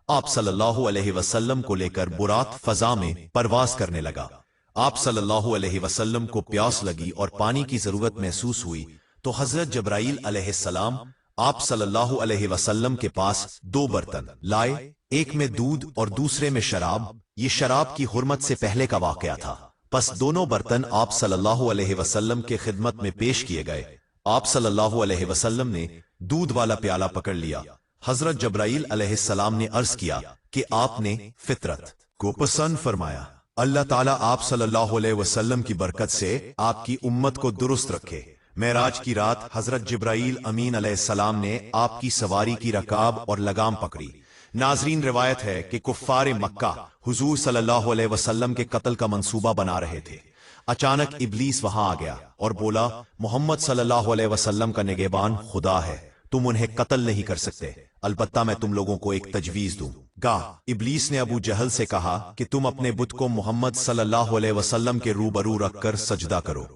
आप सल्लल्लाहु अलैहि वसल्लम को लेकर बुराक फजा में परवास करने लगा। आप सल्लल्लाहु अलैहि वसल्लम को प्यास लगी और पानी की जरूरत महसूस हुई तो हजरत जिब्राईल अलैहिस्सलाम आप सल्लल्लाहु अलैहि वसल्लम के पास दो बर्तन लाए, एक में दूध और दूसरे में शराब। ये शराब की हुर्मत से पहले का वाकया था। बस दोनों बर्तन आप सल्लल्लाहु अलैहि वसल्लम के खिदमत में पेश किए गए। आप सल्लल्लाहु अलैहि वसल्लम ने दूध वाला प्याला पकड़ लिया। हजरत जिब्राईल अलैहिस्सलाम ने अर्ज किया कि आपने फितरत को पसंद फरमाया। अल्लाह ताला आप सल्लल्लाहु अलैहि वसल्लम की बरकत से आपकी उम्मत को दुरुस्त रखे। मेराज की रात हजरत जिब्राईल अमीन अलैहिस्सलाम ने आपकी सवारी की रकाब और लगाम पकड़ी। नाजरीन, रिवायत है कि कुफ्फार मक्का हुजूर सल्लल्लाहु अलैहि वसल्लम के कत्ल का मंसूबा बना रहे थे। अचानक इब्लीस वहां आ गया और बोला, मोहम्मद सल्लल्लाहु अलैहि वसल्लम का निगहबान खुदा है, तुम उन्हें कत्ल नहीं कर सकते, अलबत्ता मैं तुम लोगों को एक तजवीज दूंगा। इब्लीस ने अबू जहल से कहा कि तुम अपने बुत को मोहम्मद सल्लल्लाहु अलैहि वसल्लम के रूबरू रखकर सजदा करो।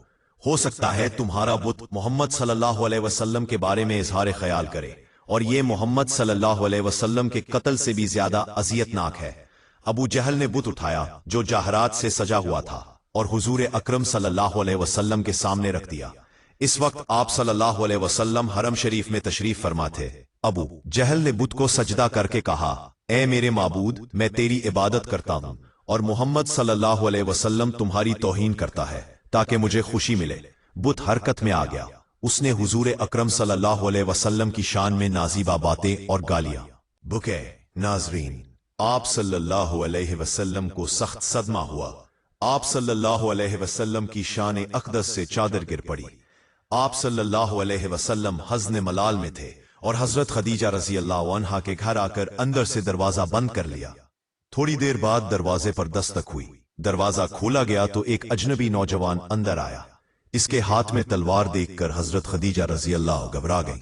हो सकता है तुम्हारा बुत मोहम्मद सल्लल्लाहु अलैहि वसल्लम के बारे में इजहार ख्याल करे और ये मोहम्मद सल्लल्लाहु अलैहि वसल्लम के कत्ल से भी ज्यादा अजियतनाक है। अबू जहल ने बुत उठाया जो जहरात से सजा हुआ था और हुजूर अकरम सल्लल्लाहु अलैहि वसल्लम के सामने रख दिया। इस वक्त आप सल्लल्लाहु अलैहि वसल्लम हरम शरीफ में तशरीफ फरमा थे। अबू जहल ने बुत को सजदा करके कहा, ए मेरे माबूद, मैं तेरी इबादत करता हूं और मोहम्मद सल्लल्लाहु अलैहि वसल्लम तुम्हारी तौहीन करता है ताकि मुझे खुशी मिले। बुत हरकत में आ गया। उसने हुजूर अकरम सल्लल्लाहु अलैहि वसल्लम की शान में नाजीबा बातें और गालियां बुके। नाजरीन, आप सल्लल्लाहु अलैहि वसल्लम को सख्त सदमा हुआ। आप सल्लल्लाहु अलैहि वसल्लम की शान अक़दस से चादर गिर पड़ी। आप सल्लल्लाहु अलैहि वसल्लम हज़्न मलाल में थे और हजरत खदीजा रज़ी अल्लाह अन्हा के घर आकर अंदर से दरवाजा बंद कर लिया। थोड़ी देर बाद दरवाजे पर दस्तक हुई। दरवाजा खोला गया तो एक अजनबी नौजवान अंदर आया। इसके हाथ में तलवार देखकर हजरत खदीजा रज़ी अल्लाह घबरा गई।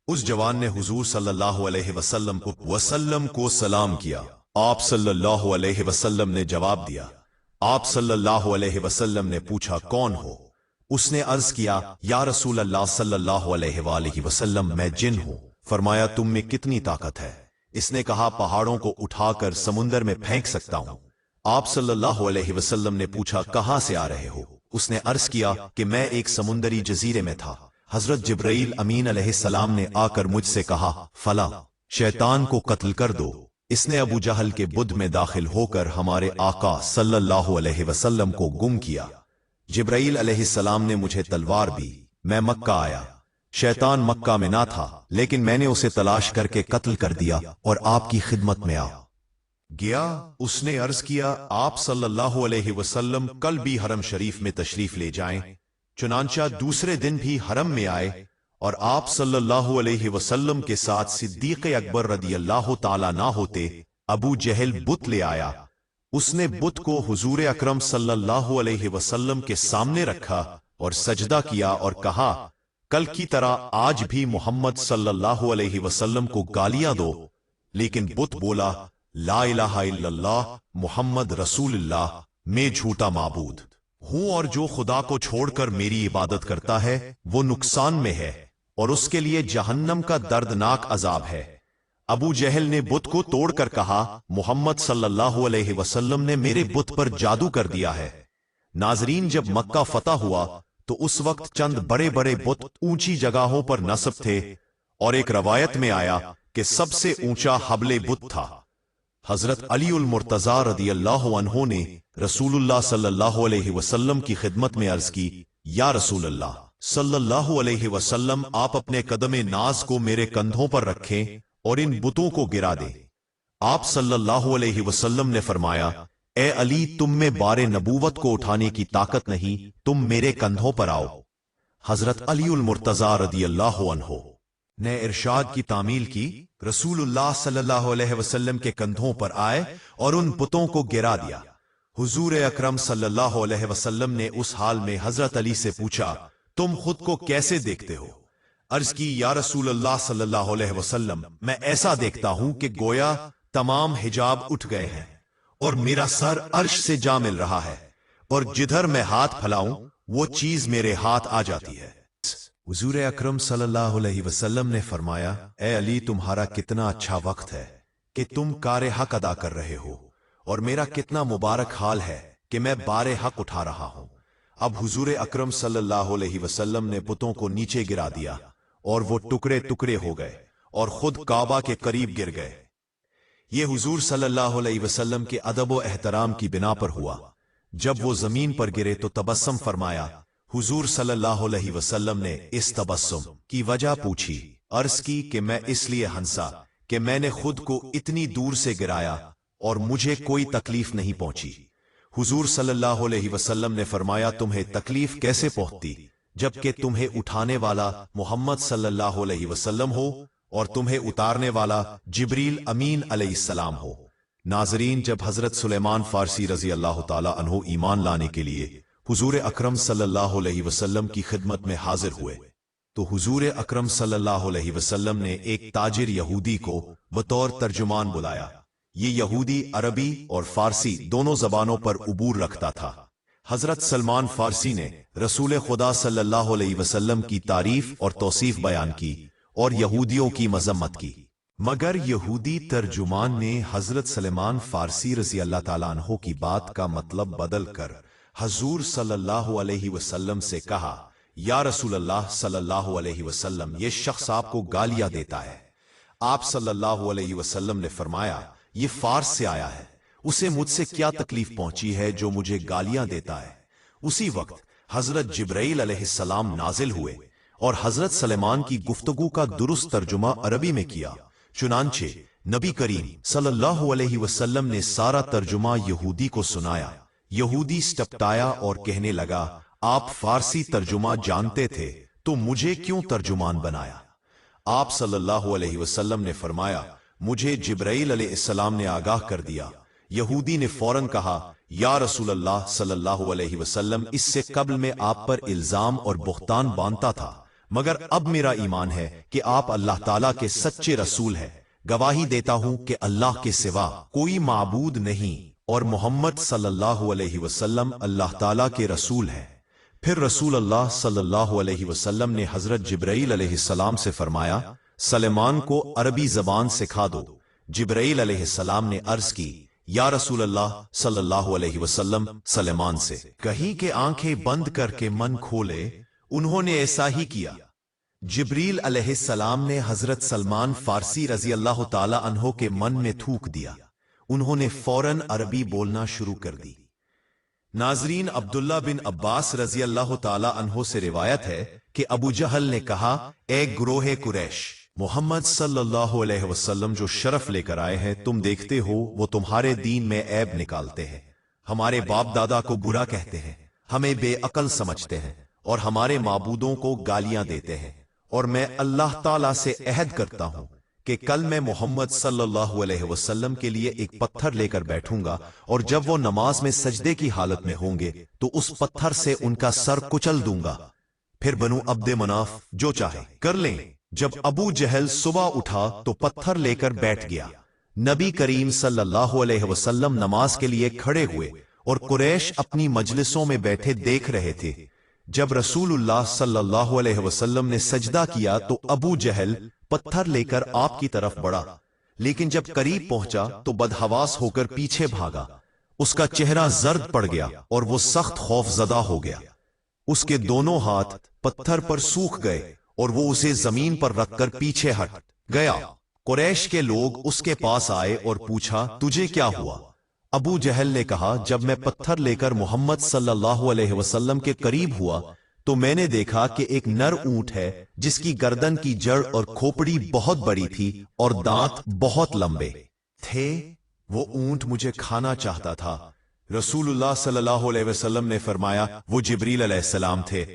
उस जवान ने हुजूर सल्लल्लाहु अलैहि वसल्लम को सलाम किया। आप सल्लल्लाहु अलैहि वसल्लम ने जवाब दिया। आप सल्लल्लाहु अलैहि वसल्लम ने पूछा, कौन हो? उसने अर्ज किया, या रसूल अल्लाह सल्लल्लाहु अलैहि वसल्लम, मैं जिन हूं। फरमाया, तुम में कितनी ताकत है? इसने कहा, पहाड़ों को उठाकर समुंदर में फेंक सकता हूं। आप सल्लल्लाहु अलैहि वसल्लम ने पूछा, कहां से आ रहे हो? उसने अर्ज किया कि मैं एक समुंदरी जजीरे में था। हजरत जिब्राईल अमीन अलैहिस्सलाम ने आकर मुझसे कहा, फला शैतान को कत्ल कर दो। इसने अबू जहल के बुद्ध में दाखिल होकर हमारे आका सल्लल्लाहु अलैहि वसल्लम को गुम किया। जिब्राईल अलैहिस्सलाम ने मुझे तलवार दी। मैं मक्का आया। शैतान मक्का में ना था, लेकिन मैंने उसे तलाश करके कत्ल कर दिया और आपकी खिदमत में आ गया। उसने अर्ज किया, आप सल्लल्लाहु अलैहि वसल्लम कल भी हरम शरीफ में तशरीफ ले जाएं। चुनांचा दूसरे दिन भी हरम में आए और आप सल्लल्लाहु अलैहि वसल्लम के साथ सिद्दीक़ अकबर रदियल्लाहु ताला ना होते। अबू जहल बुत ले आया। उसने बुत को हुजूर अकरम सल्लल्लाहु अलैहि वसल्लम के सामने रखा और सजदा किया और कहा, कल की तरह आज भी मोहम्मद सल्लल्लाहु अलैहि वसल्लम को गालियां दो। लेकिन बुत बोला, ला इलाहा इल्लल्लाह मुहम्मद रसूलुल्लाह, मैं झूठा माबूद हूं और जो खुदा को छोड़कर मेरी इबादत करता है वो नुकसान में है और उसके लिए जहन्नम का दर्दनाक अजाब है। अबू जहल ने बुत को तोड़कर कहा, मोहम्मद सल्लल्लाहु अलैहि वसल्लम ने मेरे बुत पर जादू कर दिया है। नाजरीन, जब मक्का फतह हुआ तो उस वक्त चंद बड़े बड़े बुत ऊंची जगहों पर नस्ब थे और एक रवायत में आया कि सबसे ऊंचा हबले बुत था। हजरत अली उल मुर्तजा रदियल्लाहु अन्हु ने रसूलुल्लाह सल्लल्लाहु अलैहि वसल्लम की खिदमत में अर्ज की, या रसूलल्लाह सल्लल्लाहु अलैहि वसल्लम, आप अपने कदमे नाज को मेरे कंधों पर रखें और इन बुतों को गिरा दें। आप सल्लल्लाहु अलैहि वसल्लम ने फरमाया, ए अली, तुम में बारे नबूवत को उठाने की ताकत नहीं, तुम मेरे कंधों पर आओ। हजरत अली उल मुर्तजा रदियल्लाहु अन्हु ने इरशाद की तामील की, रसूलुल्लाह सल्लल्लाहु अलैहि वसल्लम के कंधों पर आए और उन बुतों को गिरा दिया। हुजूर अकरम सल्लल्लाहु अलैहि वसल्लम ने उस हाल में हजरत अली से पूछा, तुम खुद को कैसे देखते हो? अर्ज की, या रसूलल्लाह सल्लल्लाहु अलैहि वसल्लम, मैं ऐसा देखता हूं कि गोया तमाम हिजाब उठ गए हैं और मेरा सर अर्श से जा मिल रहा है, और जिधर मैं हाथ फैलाऊं वो चीज मेरे हाथ आ जाती है। हुजूर अकरम सल्लल्लाहु अलैहि वसल्लम ने फरमाया, ए अली, तुम्हारा कितना अच्छा वक्त है कि तुम कारे हक अदा कर रहे हो, और मेरा कितना मुबारक हाल है कि मैं बारे हक उठा रहा हूं। अब हुजूर अकरम सल्लल्लाहु अलैहि वसल्लम ने बुतों को नीचे गिरा दिया और वो टुकड़े टुकड़े हो गए और खुद काबा के करीब गिर गए। ये हुजूर सल्लल्लाहु अलैहि वसल्लम के अदब व एहतराम की बिना पर हुआ। जब वो जमीन पर गिरे तो तबस्सुम फरमाया। हुजूर सल्लल्लाहु अलैहि वसल्लम ने इस तबस्सुम की वजह पूछी। अर्ज की कि मैं इसलिए हंसा कि मैंने खुद को इतनी दूर से गिराया और मुझे कोई तकलीफ नहीं पहुंची। हुजूर सल्लल्लाहु अलैहि वसल्लम ने फरमाया, तुम्हें तकलीफ कैसे पहुंचती जबकि तुम्हें उठाने वाला मोहम्मद सल्लल्लाहु अलैहि वसल्लम हो और तुम्हें उतारने वाला जिब्रील अमीन अलैहिस्सलाम हो। नाजरीन, जब हजरत सुलेमान फारसी रजी अल्लाह ताला अन्हु ईमान लाने के लिए हुजूर अकरम सल्लल्लाहु अलैहि वसल्लम की खिदमत में हाजिर हुए तो हुजूर अकरम सल्लल्लाहु अलैहि वसल्लम ने एक ताजिर यहूदी को बतौर तर्जुमान बुलाया। ये यहूदी अरबी और फारसी दोनों जबानों पर उबूर रखता था। हजरत सलमान फारसी ने रसूल खुदा सल्लल्लाहु अलैहि वसल्लम की तारीफ और तौसीफ बयान की और यहूदियों की मजम्मत की, मगर यहूदी तर्जुमान ने हजरत सलमान फारसी रज़ी अल्लाह ताला अन्हु की बात का मतलब बदल कर हजूर सल्लल्लाहु अलैहि वसल्लम से कहा, या रसूलल्लाह सल्लल्लाहु अलैहि वसल्लम, ये शख्स आपको गालियां देता है। आप सल्लल्लाहु अलैहि वसल्लम ने फरमाया, ये फारस से आया है, उसे मुझसे क्या तकलीफ पहुंची है जो मुझे गालियां देता है। उसी वक्त हजरत जिब्राइल अलैहिस्सलाम नाजिल हुए और हजरत सलेमान की गुफ्तगू का दुरुस्त तर्जुमा अरबी में किया। चुनांचे नबी करीम सल्लल्लाहु अलैहि वसल्लम ने सारा तर्जुमा यहूदी को सुनाया। यहूदी स्टपटाया और कहने लगा, आप फारसी तर्जुमा जानते थे तो मुझे क्यों तर्जुमान बनाया? आप सल्लल्लाहु अलैहि वसल्लम ने फरमाया, मुझे जिब्राइल अलैहिस्सलाम ने आगाह कर दिया। यहूदी ने फौरन कहा, या रसूलल्लाह सल्लल्लाहु अलैहि वसल्लम, इससे कब्ल में आप पर इल्जाम और बुहतान बांधता था, मगर अब मेरा ईमान है कि आप अल्लाह ताला के सच्चे रसूल हैं। गवाही देता हूं कि अल्लाह के सिवा कोई माबूद नहीं और मोहम्मद सल्लल्लाहु अलैहि वसल्लम अल्लाह ताला के रसूल हैं। फिर रसूल अल्लाह सल्लल्लाहु अलैहि वसल्लम ने हजरत जिब्राइल अलैहिस्सलाम से फरमाया, सलेमान को अरबी जबान सिखा दो। जिब्राइल अलैहिस्सलाम ने अर्ज की, या रसूल अल्लाह सल्लल्लाहु अलैहि वसल्लम, सलेमान से कहीं के आंखें बंद करके मन खोले। उन्होंने ऐसा ही किया। जिब्रील अलैहिस्सलाम ने हजरत सलमान फारसी रजी अल्लाह ताला अन्हो के मन में थूक दिया। उन्होंने फौरन अरबी बोलना शुरू कर दी। नाजरीन, अब्दुल्ला बिन अब्बास रजी अल्लाह ताला अन्हो से रिवायत है कि अबू जहल ने कहा, ए गुरोहे कुरैश, मोहम्मद सल्लल्लाहु अलैहि वसल्लम जो शरफ लेकर आए हैं, तुम देखते हो वो तुम्हारे दीन में ऐब निकालते हैं, हमारे बाप दादा को बुरा कहते हैं, हमें बेअकल समझते हैं और हमारे माबूदों को गालियां देते हैं। और मैं अल्लाह ताला से अहद करता हूं कि कल मैं मोहम्मद सल्लल्लाहु अलैहि वसल्लम के लिए एक पत्थर लेकर बैठूंगा और जब वो नमाज में सजदे की हालत में होंगे तो उस पत्थर से उनका सर कुचल दूंगा। फिर बनु अब्दे मनाफ जो चाहे कर लें। जब अबू जहल सुबह उठा तो पत्थर लेकर बैठ गया। नबी करीम सल्लल्लाहु अलैहि वसल्लम नमाज के लिए खड़े हुए और कुरैश अपनी मजलिसों में बैठे देख रहे थे। जब रसूलुल्लाह सल्लल्लाहु अलैहि वसल्लम ने सजदा किया तो अबू जहल पत्थर लेकर आपकी तरफ बढ़ा, लेकिन जब करीब पहुंचा तो बदहवास होकर पीछे भागा। उसका चेहरा जर्द पड़ गया और वो सख्त खौफजदा हो गया। उसके दोनों हाथ पत्थर पर सूख गए और वो उसे जमीन पर रखकर पीछे हट गया। कुरैश के लोग उसके पास आए और पूछा, तुझे क्या हुआ? अबू जहल ने कहा, जब मैं पत्थर लेकर मोहम्मद सल्लल्लाहु अलैहि वसल्लम के करीब हुआ तो मैंने देखा कि एक नर ऊंट है जिसकी गर्दन की जड़ और खोपड़ी बहुत बड़ी थी और दांत बहुत लंबे थे। वो ऊंट मुझे खाना चाहता था। रसूलुल्लाह सल्लल्लाहु अलैहि वसल्लम ने फरमाया, वो जिब्रील अलैहिस्सलाम थे।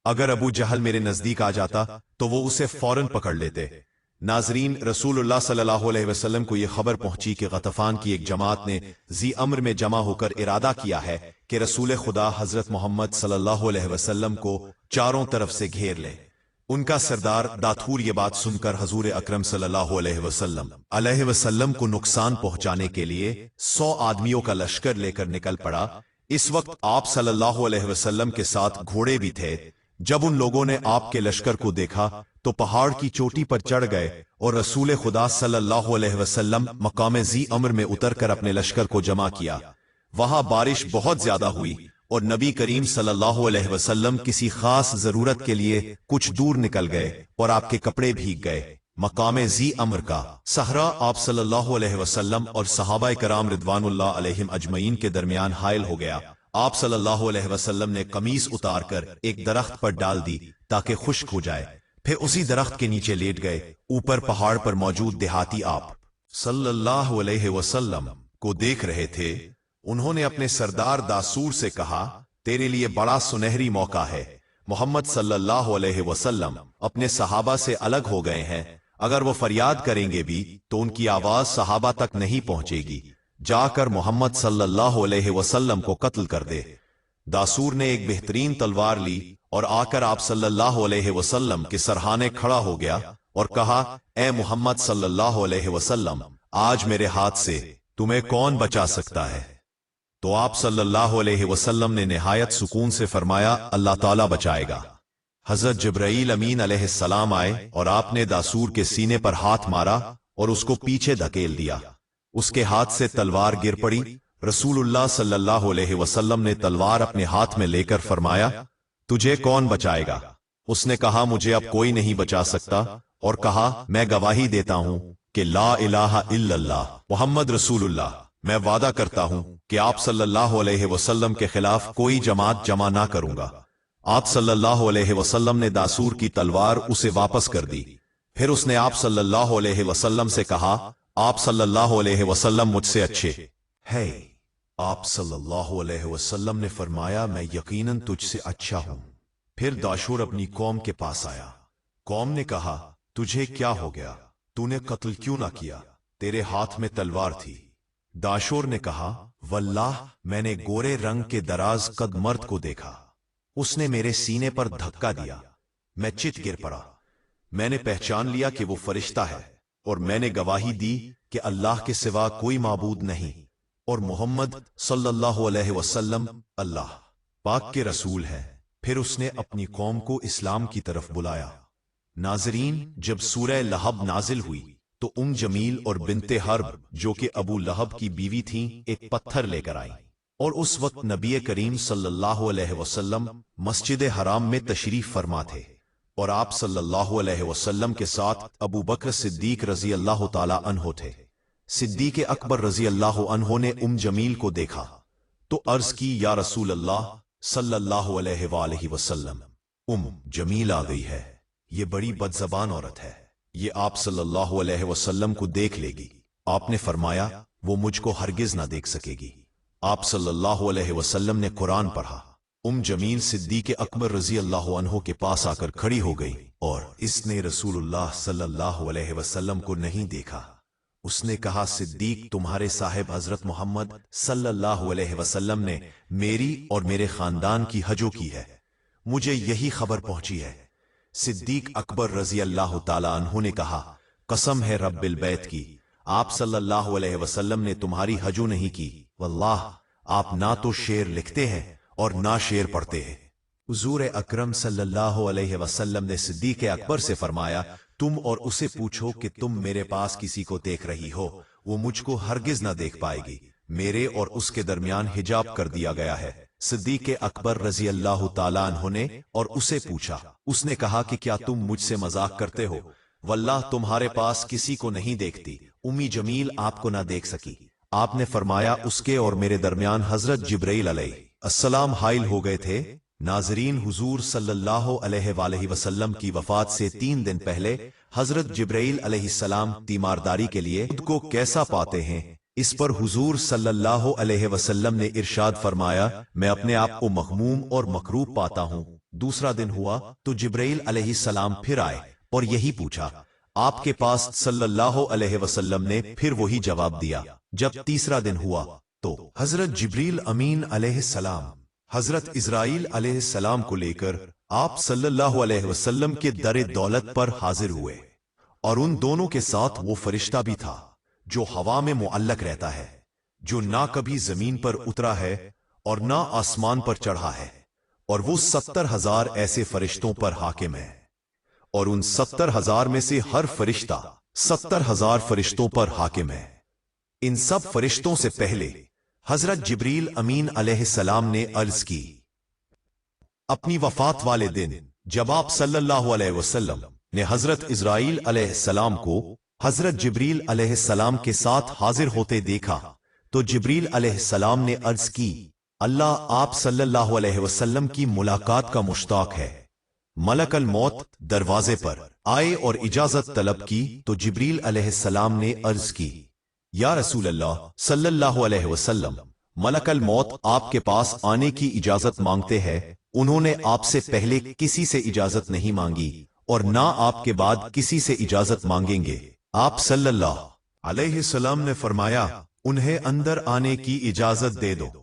अगर अबू जहल मेरे नजदीक आ जाता तो वो उसे फौरन पकड़ लेते। नाजरीन, रसूलुल्लाह सल्लल्लाहु अलैहि वसल्लम को यह खबर पहुंची कि गतफान की एक जमात ने जी अम्र में जमा होकर इरादा किया है कि रसूल खुदा हजरत मोहम्मद सल्लल्लाहु अलैहि वसल्लम को चारों तरफ से घेर ले। उनका सरदार दाथूर ये बात सुनकर हजूर अकरम सल्लल्लाहु अलैहि वसल्लम को नुकसान पहुंचाने के लिए 100 आदमियों का लश्कर लेकर निकल पड़ा। इस वक्त आप सल्लल्लाहु अलैहि वसल्लम के साथ घोड़े भी थे। जब उन लोगों ने आपके लश्कर को देखा तो पहाड़ की चोटी पर चढ़ गए और रसूल खुदा सल्लल्लाहु अलैहि वसल्लम मकाम जी अम्र में उतरकर अपने लश्कर को जमा किया। वहां बारिश बहुत ज्यादा हुई और नबी करीम सल्लल्लाहु अलैहि वसल्लम किसी खास जरूरत के लिए कुछ दूर निकल गए और आपके कपड़े भीग गए। मकाम जी अम्र का सहरा आप सल्लल्लाहु अलैहि वसल्लम और सहाबाए कराम रिदवानुल्लाह अलैहिम अजमईन के दरमियान हायल हो गया। आप सल्लल्लाहु अलैहि वसल्लम ने कमीज उतारकर एक दरख्त पर डाल दी ताकि खुश्क हो जाए। फिर उसी दरख्त के नीचे लेट गए। ऊपर पहाड़ पर मौजूद देहाती आप सल्लल्लाहु अलैहि वसल्लम को देख रहे थे। उन्होंने अपने सरदार दासूर से कहा, तेरे लिए बड़ा सुनहरी मौका है। मोहम्मद सल्लल्लाहु अलैहि वसल्लम अपने सहाबा से अलग हो गए हैं। अगर वो फरियाद करेंगे भी तो उनकी आवाज सहाबा तक नहीं पहुंचेगी। जाकर मोहम्मद सल्लल्लाहु अलैहि वसल्लम को कत्ल कर दे। दासूर ने एक बेहतरीन तलवार ली और आकर आप सल्लल्लाहु अलैहि वसल्लम के सरहाने खड़ा हो गया और कहा, ए मोहम्मद सल्लल्लाहु अलैहि वसल्लम, आज मेरे हाथ से तुम्हें कौन बचा सकता है? तो आप सल्लल्लाहु अलैहि वसल्लम ने निहायत सुकून से फरमाया, अल्लाह ताला बचाएगा। हजरत जिब्राईल अमीन अलैहिस्सलाम आए और आपने दासूर के सीने पर हाथ मारा और उसको पीछे धकेल दिया। उसके हाथ से तलवार गिर पड़ी। रसूलुल्लाह सल्लल्लाहु अलैहि वसल्लम ने तलवार अपने हाथ में लेकर फरमाया, तुझे कौन बचाएगा? उसने कहा, मुझे अब कोई नहीं बचा सकता, और कहा, मैं गवाही देता हूं कि ला इलाहा इल्लल्लाह मुहम्मद रसूलुल्लाह। मैं वादा करता हूं कि आप सल्लल्लाहु अलैहि वसल्लम के खिलाफ कोई जमात जमा ना करूंगा। आप सल्लल्लाहु अलैहि वसल्लम ने दासूर की तलवार उसे वापस कर दी। फिर उसने आप सल्लल्लाहु अलैहि वसल्लम से कहा, आप सल्लल्लाहु अलैहि वसल्लम मुझसे अच्छे हैं। आप सल्लल्लाहु अलैहि वसल्लम ने फरमाया, मैं यकीनन तुझसे अच्छा हूं। फिर दाशूर अपनी कौम के पास आया। कौम ने कहा, तुझे क्या हो गया? तूने कत्ल क्यों ना किया? तेरे हाथ में तलवार थी। दाशूर ने कहा, वल्लाह, मैंने गोरे रंग के दराज कद मर्द को देखा। उसने मेरे सीने पर धक्का दिया। मैं चित गिर पड़ा। मैंने पहचान लिया कि वो फरिश्ता है और मैंने गवाही दी कि अल्लाह के सिवा कोई माबूद नहीं और मोहम्मद सल्लल्लाहु अलैहि वसल्लम अल्लाह पाक के रसूल है। फिर उसने अपनी कौम को इस्लाम की तरफ बुलाया। नाजरीन, जब सूरह लहब नाजिल हुई तो जमील और बिनते हर्ब, जो कि अबू लहब की बीवी थीं, एक पत्थर लेकर आई और उस वक्त नबी करीम सल्लल्लाहु अलैहि वसल्लम मस्जिद हराम में तशरीफ फरमा थे और आप सल्लल्लाहु अलैहि वसल्लम के साथ अबू बकर सिद्दीक रजी अल्लाह ताला अन्हो थे। सिद्दीक अकबर रजी अल्लाह अन्हो ने जमील को देखा तो अर्ज की, या रसूल अल्लाह सल्लल्लाहु अलैहि वसल्लम, जमील आ गई है। ये बड़ी बदजबान औरत है। ये आप सल्लल्लाहु अलैहि वसल्लम को देख लेगी। आपने फरमाया, वो मुझको हरगिज ना देख सकेगी। आप सल्लल्लाहु अलैहि वसल्लम ने कुरान पढ़ा। जमील सिद्दीक अकबर रजी अल्लाह अन्हो के पास आकर खड़ी हो गई और इसने रसूलुल्लाह सल्लल्लाहु अलैहि वसल्लम को नहीं देखा। उसने कहा, सिद्दीक, तुम्हारे साहिब हजरत मोहम्मद सल्लल्लाहु अलैहि वसल्लम ने मेरी और मेरे खानदान की हजो की है। मुझे यही खबर पहुंची है। सिद्दीक अकबर रजी अल्लाह ताला अन्हु ने कहा, कसम है रब्बिल बैत की, आप सल्लल्लाहु अलैहि वसल्लम ने तुम्हारी हजो नहीं की। वल्लाह, आप ना तो शेर लिखते हैं और ना शेर पढ़ते हैं। हुजूर अकरम सल्लल्लाहु अलैहि वसल्लम ने सिद्दीक अकबर से फरमाया, तुम और उसे पूछो कि तुम मेरे पास किसी को देख रही हो, वो मुझको हरगिज ना देख पाएगी। मेरे और उसके दरमियान हिजाब कर दिया गया है। सिद्दीक अकबर रजी अल्लाह ताला अन्हु ने और उसे पूछा। उसने कहा कि क्या तुम मुझसे मजाक करते हो? वल्लाह तुम्हारे पास किसी को नहीं देखती, उम्मी जमील आपको ना देख सकी। आपने फरमाया, उसके और मेरे दरमियान हजरत जिब्राइल अलैहिस्सलाम हाइल हो गए थे। नाजरीन, हुजूर सल्लल्लाहु अलैहि वसल्लम की वफात से 3 दिन पहले हजरत जिब्राइल अलैहिस्सलाम तीमारदारी के लिए खुद को कैसा पाते हैं, इस पर हुजूर सल्लल्लाहु अलैहि वसल्लम ने इरशाद फरमाया, मैं अपने आप को मखमूम और मकरूब पाता हूँ। दूसरा दिन हुआ तो जिब्राइल अलैहिस्सलाम फिर आए और यही पूछा। आपके पास सल्लल्लाहु अलैहि वसल्लम ने फिर वही जवाब दिया। जब तीसरा दिन हुआ तो हजरत जिब्रील अमीन अलैहिस्सलाम हजरत इज़राइल अलैहिस्सलाम को लेकर आप सल्लल्लाहु अलैहि वसल्लम के दरे दौलत पर हाजिर हुए, और उन दोनों के साथ वो फरिश्ता भी था जो हवा में मुअल्लक रहता है, जो ना कभी जमीन पर उतरा है और ना आसमान पर चढ़ा है, और वो 70,000 ऐसे फरिश्तों पर हाकिम है, और उन 70,000 में से हर फरिश्ता 70,000 फरिश्तों पर हाकिम है। इन सब फरिश्तों से पहले हजरत जिब्रील अमीन अलैहिस्सलाम ने अर्ज की, अपनी वफात वाले दिन जब आप सल्लल्लाहु अलैहि वसल्लम ने हजरत इज़राइल अलैहिस्सलाम को हजरत जिब्रील अलैहिस्सलाम के साथ हाजिर होते देखा, तो जिब्रील अलैहिस्सलाम ने अर्ज की, अल्लाह आप सल्लल्लाहु अलैहि वसल्लम की मुलाकात का मुश्ताक है। मलकल मौत दरवाजे पर आए और इजाजत तलब की, तो जिब्रील अलैहिस्सलाम ने अर्ज की, या रसूल अल्लाह सल्लल्लाहु अलैहि वसल्लम, मलकल मौत आपके पास आने की इजाजत मांगते हैं। उन्होंने आपसे पहले किसी से इजाजत नहीं मांगी और ना आपके बाद किसी से इजाजत मांगेंगे। आप सल्लल्लाहु अलैहि वसल्लम ने फरमाया, उन्हें अंदर आने की इजाजत दे दो।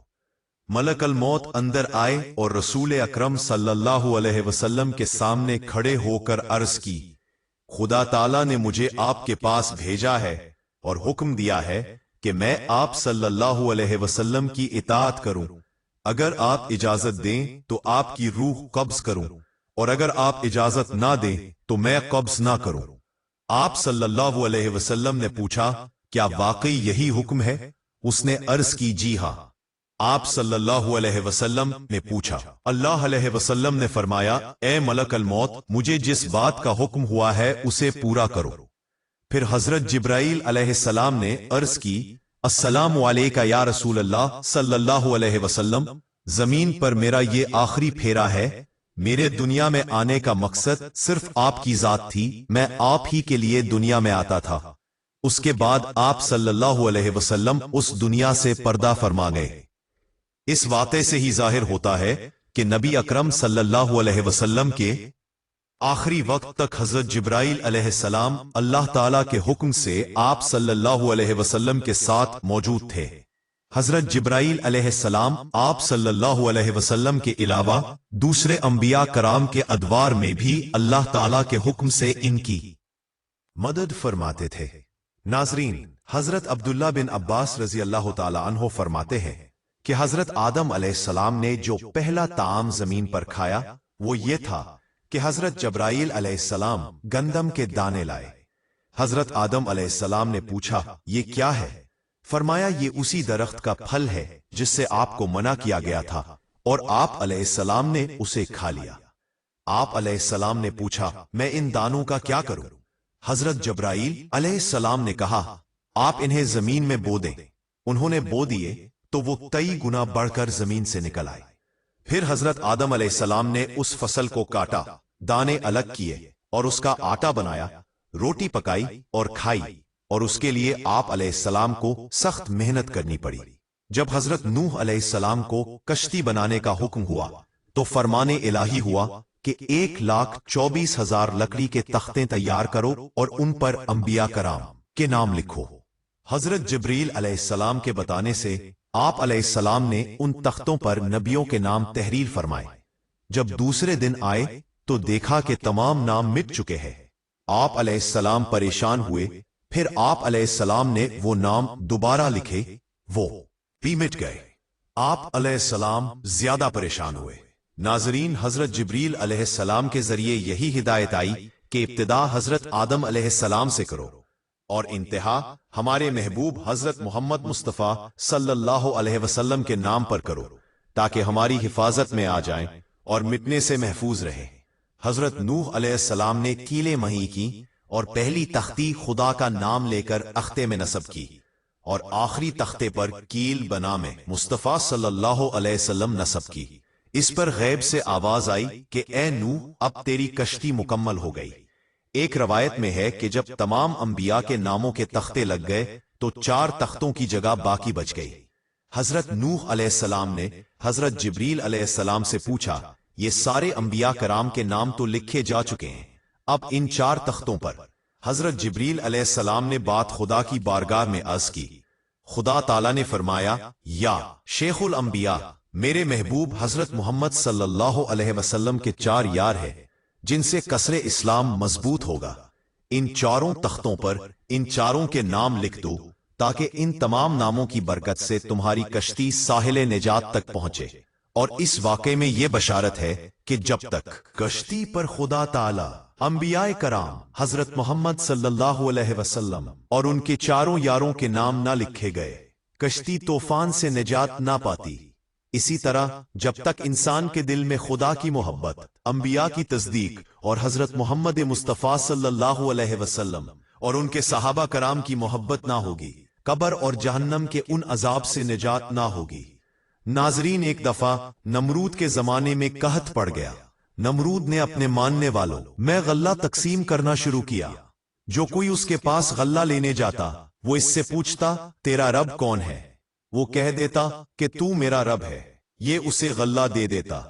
मलकल मौत अंदर आए और रसूल अकरम सल्लल्लाहु अलैहि वसल्लम के सामने खड़े होकर अर्ज की, खुदा ताला ने मुझे आपके पास भेजा है और हुक्म दिया है कि मैं आप सल्लल्लाहु अलैहि वसल्लम की इताअत करूं। अगर आप इजाजत दें तो आपकी रूह कब्ज करूं, और अगर आप इजाजत ना दें तो मैं कब्ज ना करूं। आप सल्लल्लाहु अलैहि वसल्लम ने पूछा, क्या वाकई यही हुक्म है? उसने अर्ज की, जी हां। आप सल्लल्लाहु अलैहि वसल्लम ने पूछा, अल्लाह अलैहि वसल्लम ने फरमाया, ए मलकल मौत, मुझे जिस बात का हुक्म हुआ है उसे पूरा करो। फिर हजरत जिब्राइल अलैहिस्सलाम ने अर्ज की, अस्सलामु अलैका या रसूल अल्लाह सल्लल्लाहु अलैहि वसल्लम, जमीन पर मेरा ये आखिरी फेरा है। मेरे दुनिया में आने का मकसद सिर्फ आपकी जात थी, मैं आप ही के लिए दुनिया में आता था। उसके बाद आप सल्लल्लाहु अलैहि वसल्लम उस दुनिया से पर्दा फरमा गए। इस वाक़े से ही जाहिर होता है कि नबी अकरम सल्लल्लाहु अलैहि वसल्लम के आखिरी वक्त तक हजरत जिब्राइल अलैहिस्सलाम अल्लाह ताला के हुक्म से आप सल्लल्लाहु अलैहि वसल्लम के साथ मौजूद थे। हजरत जिब्राइल अलैहिस्सलाम आप सल्लल्लाहु अलैहि वसल्लम के अलावा दूसरे अंबिया कराम के अदवार में भी अल्लाह ताला के हुक्म से इनकी मदद फरमाते थे। नाजरीन, हजरत अब्दुल्ला बिन अब्बास रजी अल्लाह ताला अन्हो फरमाते हैं कि हजरत आदम अलैहिस्सलाम ने जो पहला ताम जमीन पर खाया वो ये था कि हजरत जब्राइल अलैहिस्सलाम गंदम के दाने लाए। हजरत आदम अलैहिस्सलाम ने पूछा, ये क्या है? फरमाया, ये उसी दरख्त का फल है जिससे आपको मना किया गया था, और आप अलैहिस्सलाम ने उसे खा लिया। आप अलैहिस्सलाम ने पूछा, मैं इन दानों का क्या करूं? हजरत जब्राइल अलैहिस्सलाम ने कहा, आप इन्हें जमीन में बो दें। उन्होंने बो दिए तो वो कई गुना बढ़कर जमीन से निकल आए। फिर हजरत आदम अलैहिस्सलाम ने उस फसल को काटा, दाने अलग किए और उसका आटा बनाया, रोटी पकाई और खाई, और उसके लिए आप अलैहिस्सलाम को सख्त मेहनत करनी पड़ी। जब हजरत नूह अलैहिस्सलाम को कश्ती बनाने का हुक्म हुआ तो फरमाने इलाही हुआ कि 1,24,000 लकड़ी के तख्ते तैयार करो और उन पर अंबिया कराम के नाम लिखो। हजरत जिब्रील अलैहिस्सलाम के बताने से आप अलैहिस्सलाम ने उन तख्तों पर नबियों के नाम तहरीर फरमाए। जब दूसरे दिन आए तो देखा कि तमाम नाम मिट चुके हैं। आप अलैहिस्सलाम परेशान हुए। फिर आप अलैहिस्सलाम ने वो नाम दोबारा लिखे, वो भी मिट गए। आप अलैहिस्सलाम ज्यादा परेशान हुए। नाजरीन, हजरत जिब्रील अलैहिस्सलाम के जरिए यही हिदायत आई कि इब्तिदा हजरत आदम अलैहिस्सलाम से करो और इंतहा हमारे महबूब हजरत मोहम्मद मुस्तफ़ा सल्लल्लाहु अलैहि वसल्लम के नाम पर करो, ताकि हमारी हिफाजत में आ जाएं और मिटने से महफूज रहे। हजरत नूह अलैहिस्सलाम ने कीले मही की اور پہلی تختی خدا کا نام لے کر اختے میں نصب کی، اور آخری تختے پر کیل بنا میں مصطفیٰ صلی اللہ علیہ وسلم نصب کی۔ اس پر غیب سے آواز آئی کہ اے نوح، اب تیری کشتی مکمل ہو گئی۔ ایک روایت میں ہے کہ جب تمام انبیاء کے ناموں کے تختے لگ گئے تو 4 تختوں کی جگہ باقی بچ گئی۔ حضرت نوح علیہ السلام نے حضرت جبریل علیہ السلام سے پوچھا، یہ سارے انبیاء کرام کے نام تو لکھے جا چکے ہیں، اب ان 4 تختوں پر؟ حضرت جبریل علیہ السلام نے بات خدا کی بارگاہ میں عرض کی۔ خدا تعالیٰ نے فرمایا، یا شیخ الانبیاء، میرے محبوب حضرت محمد صلی اللہ علیہ وسلم کے 4 یار ہیں جن سے قصر اسلام مضبوط ہوگا۔ ان 4 تختوں پر ان 4 کے نام لکھ دو تاکہ ان تمام ناموں کی برکت سے تمہاری کشتی ساحل نجات تک پہنچے۔ اور اس واقعے میں یہ بشارت ہے کہ جب تک کشتی پر خدا تعالی، انبیاء کرام، حضرت محمد صلی اللہ علیہ وسلم اور ان کے 4 یاروں کے نام نہ لکھے گئے، کشتی طوفان سے نجات نہ پاتی۔ اسی طرح جب تک انسان کے دل میں خدا کی محبت، انبیاء کی تصدیق اور حضرت محمد مصطفیٰ صلی اللہ علیہ وسلم اور ان کے صحابہ کرام کی محبت نہ ہوگی، قبر اور جہنم کے ان عذاب سے نجات نہ ہوگی۔ ناظرین، ایک دفعہ نمرود کے زمانے میں قحط پڑ گیا۔ نمرود نے اپنے ماننے والوں میں غلہ تقسیم کرنا شروع کیا۔ جو کوئی اس کے پاس غلہ لینے جاتا وہ اس سے پوچھتا، تیرا رب کون ہے؟ وہ کہہ دیتا کہ تو میرا رب ہے، یہ اسے غلہ دے دیتا۔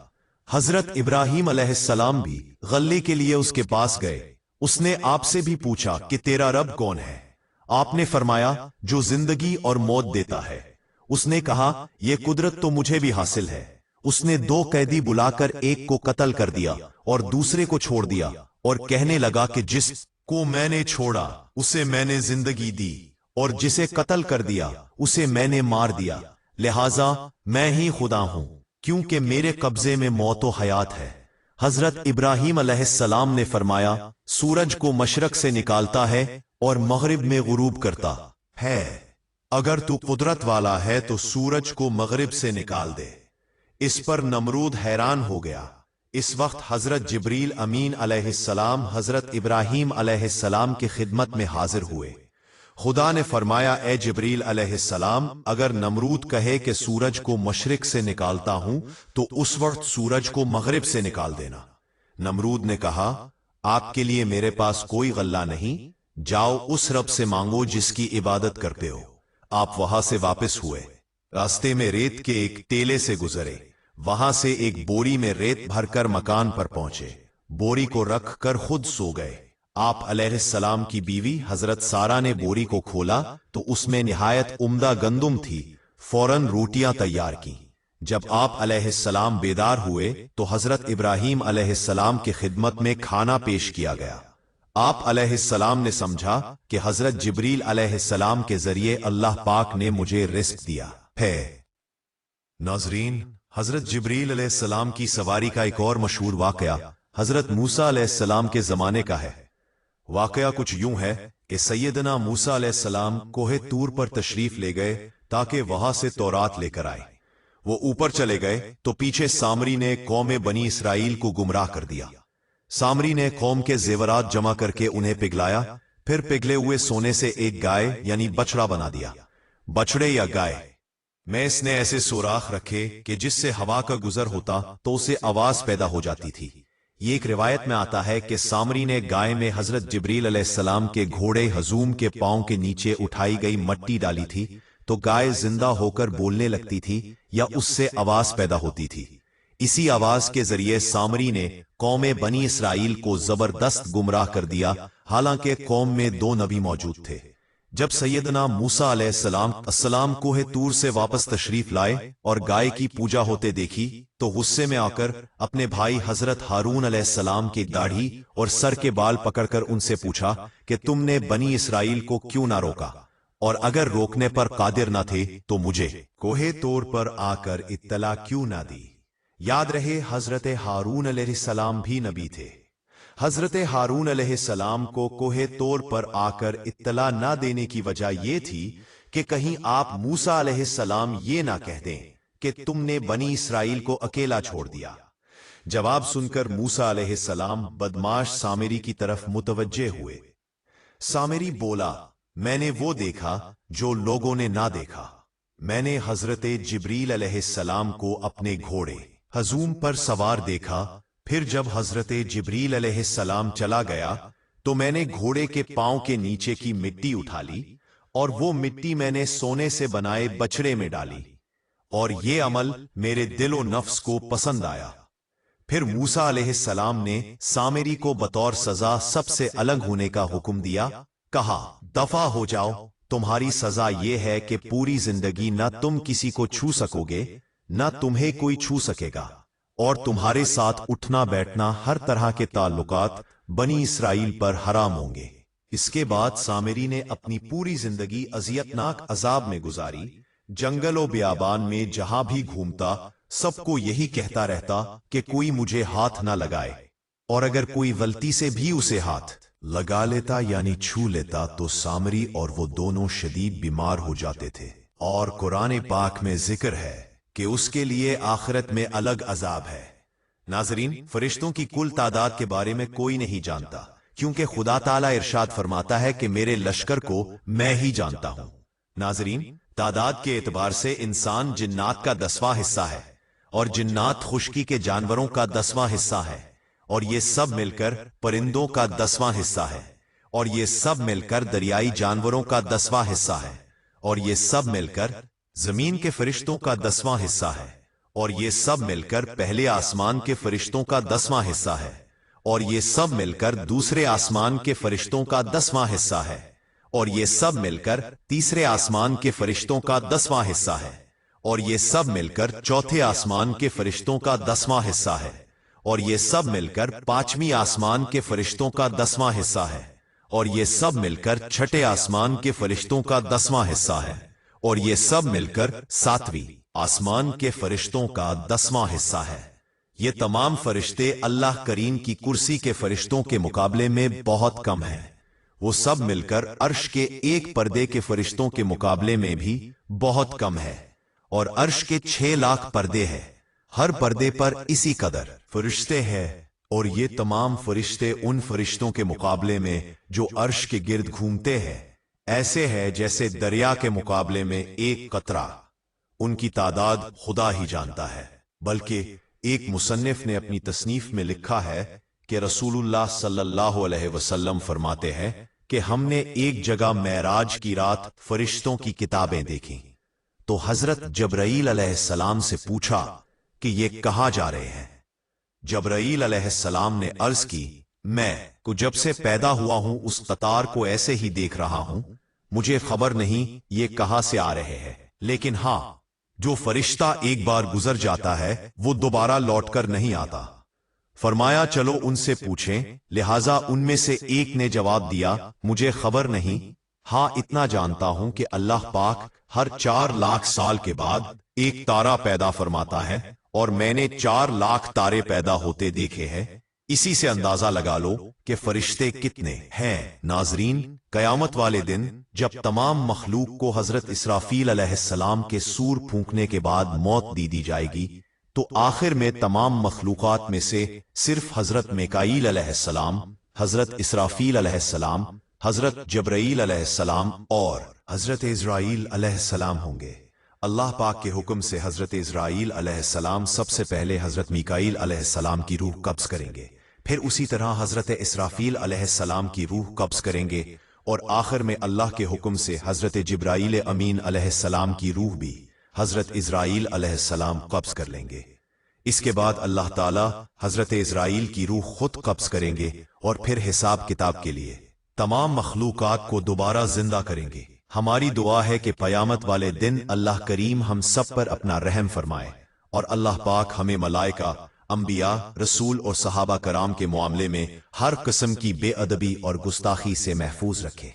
حضرت ابراہیم علیہ السلام بھی غلے کے لیے اس کے پاس گئے۔ اس نے آپ سے بھی پوچھا کہ تیرا رب کون ہے؟ آپ نے فرمایا، جو زندگی اور موت دیتا ہے۔ اس نے کہا، یہ قدرت تو مجھے بھی حاصل ہے۔ اس نے 2 قیدی بلا کر ایک کو قتل کر دیا اور دوسرے کو چھوڑ دیا، اور کہنے لگا کہ جس کو میں نے چھوڑا اسے میں نے زندگی دی، اور جسے قتل کر دیا اسے میں نے مار دیا، لہذا میں ہی خدا ہوں، کیونکہ میرے قبضے میں موت و حیات ہے۔ حضرت ابراہیم علیہ السلام نے فرمایا، سورج کو مشرق سے نکالتا ہے اور مغرب میں غروب کرتا ہے، اگر تو قدرت والا ہے تو سورج کو مغرب سے نکال دے۔ اس پر نمرود حیران ہو گیا۔ اس وقت حضرت جبریل امین علیہ السلام حضرت ابراہیم علیہ السلام کی خدمت میں حاضر ہوئے۔ خدا نے فرمایا، اے جبریل علیہ السلام، اگر نمرود کہے کہ سورج کو مشرق سے نکالتا ہوں تو اس وقت سورج کو مغرب سے نکال دینا۔ نمرود نے کہا، آپ کے لیے میرے پاس کوئی غلہ نہیں، جاؤ اس رب سے مانگو جس کی عبادت کرتے ہو۔ آپ وہاں سے واپس ہوئے، راستے میں ریت کے ایک ٹیلے سے گزرے، وہاں سے ایک بوری میں ریت بھر کر مکان پر پہنچے، بوری کو رکھ کر خود سو گئے۔ آپ علیہ السلام کی بیوی حضرت سارہ نے بوری کو کھولا تو اس میں نہایت عمدہ گندم تھی، فوراً روٹیاں تیار کیں۔ جب آپ علیہ السلام بیدار ہوئے تو حضرت ابراہیم علیہ السلام کی خدمت میں کھانا پیش کیا گیا۔ آپ علیہ السلام نے سمجھا کہ حضرت جبریل علیہ السلام کے ذریعے اللہ پاک نے مجھے رزق دیا ہے۔ ناظرین، حضرت جبریل علیہ السلام کی سواری کا ایک اور مشہور واقعہ حضرت موسیٰ علیہ السلام کے زمانے کا ہے۔ واقعہ کچھ یوں ہے کہ سیدنا موسیٰ علیہ السلام کوہ طور پر تشریف لے گئے تاکہ وہاں سے تورات لے کر آئے۔ وہ اوپر چلے گئے تو پیچھے سامری نے قوم بنی اسرائیل کو گمراہ کر دیا۔ سامری نے قوم کے زیورات جمع کر کے انہیں پگھلایا، پھر پگھلے ہوئے سونے سے ایک گائے یعنی بچڑا بنا دیا۔ بچڑے یا گائے میں اس نے ایسے سوراخ رکھے کہ جس سے ہوا کا گزر ہوتا تو اسے آواز پیدا ہو جاتی تھی۔ یہ ایک روایت میں آتا ہے کہ سامری نے گائے میں حضرت جبریل علیہ السلام کے گھوڑے ہزوم کے پاؤں کے نیچے اٹھائی گئی مٹی ڈالی تھی تو گائے زندہ ہو کر بولنے لگتی تھی یا اس سے آواز پیدا ہوتی تھی۔ اسی آواز کے ذریعے سامری نے قوم بنی اسرائیل کو زبردست گمراہ کر دیا، حالانکہ قوم میں 2 نبی موجود تھے۔ جب سیدنا موسیٰ علیہ السلام کوہ طور سے واپس تشریف لائے اور گائے کی پوجا ہوتے دیکھی تو غصے میں آ کر اپنے بھائی حضرت ہارون علیہ السلام کی داڑھی اور سر کے بال پکڑ کر ان سے پوچھا کہ تم نے بنی اسرائیل کو کیوں نہ روکا، اور اگر روکنے پر قادر نہ تھے تو مجھے کوہ طور پر آ کر اطلاع کیوں نہ دی۔ یاد رہے، حضرت ہارون علیہ السلام بھی نبی تھے۔ حضرت ہارون علیہ السلام کو کوہ طور پر آ کر اطلاع نہ دینے کی وجہ یہ تھی کہ کہیں آپ موسیٰ علیہ السلام یہ نہ کہہ دیں کہ تم نے بنی اسرائیل کو اکیلا چھوڑ دیا۔ جواب سن کر موسیٰ علیہ السلام بدماش سامری کی طرف متوجہ ہوئے۔ सामेरी बोला, मैंने वो देखा जो लोगों ने ना देखा। मैंने हजरत जिब्रील अलैहिस्सलाम को अपने घोड़े हजूम पर सवार देखा। फिर जब हजरत जिब्रील अलैहिस्सलाम चला गया तो मैंने घोड़े के पांव के नीचे की मिट्टी उठा ली और वो मिट्टी मैंने सोने से बनाए बछड़े में डाली, और ये अमल मेरे दिलो नफ्स को पसंद आया। फिर मूसा अलैहिस्सलाम ने सामेरी को बतौर सजा सबसे अलग होने का हुक्म दिया। कहा, दफा हो जाओ, तुम्हारी सजा ये है कि पूरी जिंदगी न तुम किसी को छू सकोगे न तुम्हें कोई छू सकेगा, और तुम्हारे साथ उठना बैठना हर तरह के ताल्लुकात बनी इसराइल पर हराम होंगे। इसके बाद सामेरी ने अपनी पूरी जिंदगी अजियतनाक अजाब में गुजारी। जंगलों बियाबान में जहां भी घूमता सबको यही कहता रहता कि कोई मुझे हाथ ना लगाए, और अगर कोई गलती से भी उसे हाथ लगा लेता यानी छू लेता तो सामरी और वो दोनों शदीद बीमार हो जाते थे। और कुरान पाक में जिक्र है कि उसके लिए आखिरत में अलग अजाब है। नाजरीन, फरिश्तों की कुल तादाद के बारे में कोई नहीं जानता, क्योंकि खुदा ताला इरशाद फरमाता है कि मेरे लश्कर को मैं ही जानता हूं। नाजरीन, तादाद के एतबार से इंसान जिन्नात का 10वां हिस्सा है, और जिन्नात खुश्की के जानवरों का 10वां हिस्सा है, और ये सब मिलकर परिंदों का 10वां हिस्सा है, और ये सब मिलकर दरियाई जानवरों का 10वां हिस्सा है, और ये सब मिलकर जमीन के फरिश्तों का 10वां हिस्सा है, और ये सब मिलकर पहले आसमान के फरिश्तों का 10वां हिस्सा है, और ये सब मिलकर दूसरे आसमान के फरिश्तों का 10वां हिस्सा है, और ये सब मिलकर तीसरे आसमान के फरिश्तों का 10वां हिस्सा है, और ये सब मिलकर चौथे आसमान के फरिश्तों का 10वां हिस्सा है, और ये सब मिलकर पांचवीं आसमान के फरिश्तों का 10वां हिस्सा है, और ये सब मिलकर छठे आसमान के फरिश्तों का 10वां हिस्सा है, और ये सब मिलकर 7वीं आसमान के फरिश्तों का 10वां हिस्सा है। ये तमाम फरिश्ते अल्लाह करीम की कुर्सी के फरिश्तों के मुकाबले में बहुत कम हैं। वो सब मिलकर अर्श के एक पर्दे के फरिश्तों के मुकाबले में भी बहुत कम है, और अर्श के 6 लाख पर्दे हैं। हर पर्दे पर इसी कदर फरिश्ते हैं, और ये तमाम फरिश्ते उन फरिश्तों के मुकाबले में जो अर्श के गिर्द घूमते हैं ऐसे है जैसे दरिया के मुकाबले में एक कतरा। उनकी तादाद खुदा ही जानता है। बल्कि एक मुसन्निफ ने अपनी तसनीफ में लिखा है कि रसूलुल्लाह सल्लल्लाहु अलैहि वसल्लम फरमाते हैं कि हमने एक जगह मेराज की रात फरिश्तों की किताबें देखी, तो हजरत जबराईल अलैहिस्सलाम से पूछा कि ये कहाँ जा रहे हैं। जबराईल अलैहिस्सलाम ने अर्ज की, मैं को जब से पैदा हुआ हूं उस कतार को ऐसे ही देख रहा हूं, मुझे खबर नहीं ये कहां से आ रहे हैं, लेकिन हां, जो फरिश्ता एक बार गुजर जाता है वो दोबारा लौटकर नहीं आता। फरमाया, चलो उनसे पूछें। लिहाजा उनमें से एक ने जवाब दिया, मुझे खबर नहीं, हां इतना जानता हूं कि अल्लाह पाक हर 4 लाख साल के बाद एक तारा पैदा फरमाता है, और मैंने 4 लाख तारे पैदा होते देखे हैं। इसी से अंदाजा लगा लो कि फरिश्ते कितने हैं। नाजरीन, कयामत वाले दिन जब तमाम मखलूक को हजरत इसराफील अलैहिस्सलाम के सूर फूंकने के बाद मौत दी जाएगी, तो आखिर में तमाम मखलूकात में से सिर्फ हजरत मिकाईल अलैहिस्सलाम, हजरत इसराफील अलैहिस्सलाम, हजरत जबराईल अलैहिस्सलाम और हजरत इज़राईल अलैहिस्सलाम होंगे। अल्लाह पाक के हुक्म से हजरत इज़राईल अलैहिस्सलाम सबसे पहले हजरत मिकाईल अलैहिस्सलाम की रूह कब्ज करेंगे, फिर उसी तरह हजरत इसराफील अलैहिस्सलाम की रूह कब्ज करेंगे, और आखिर में अल्लाह के हुक्म से हजरत जिब्राईल अमीन अलैहिस्सलाम की रूह भी हजरत इज़राईल अलैहिस्सलाम कब्ज कर लेंगे। इसके बाद अल्लाह ताला हजरत इज़राईल की रूह खुद कब्ज करेंगे, और फिर हिसाब किताब के लिए तमाम मखलूकात को दोबारा जिंदा करेंगे। हमारी दुआ है कि क़यामत वाले दिन अल्लाह करीम हम सब पर अपना रहम फरमाए, और अल्लाह पाक हमें मलाइका, अंबिया, रसूल और सहाबा कराम के मामले में हर किस्म की बेअदबी और गुस्ताखी से महफूज रखे।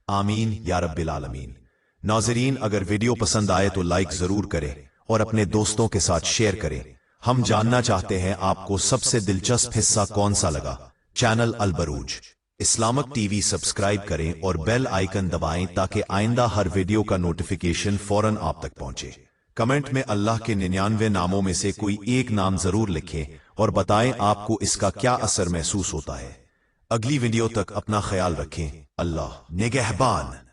आमीन या रब्बिल आलमीन। नाज़रीन, अगर वीडियो पसंद आए तो लाइक जरूर करें और अपने दोस्तों के साथ शेयर करें। हम जानना चाहते हैं आपको सबसे दिलचस्प हिस्सा कौन सा लगा। चैनल अल बरूज इस्लामिक टीवी सब्सक्राइब करें और बेल आइकन दबाएं ताकि आइंदा हर वीडियो का नोटिफिकेशन फौरन आप तक पहुंचे। कमेंट में अल्लाह के 99 नामों में से कोई एक नाम जरूर लिखें और बताएं आपको इसका क्या असर महसूस होता है। اگلی ویڈیو تک اپنا خیال رکھیں۔ اللہ نگہبان۔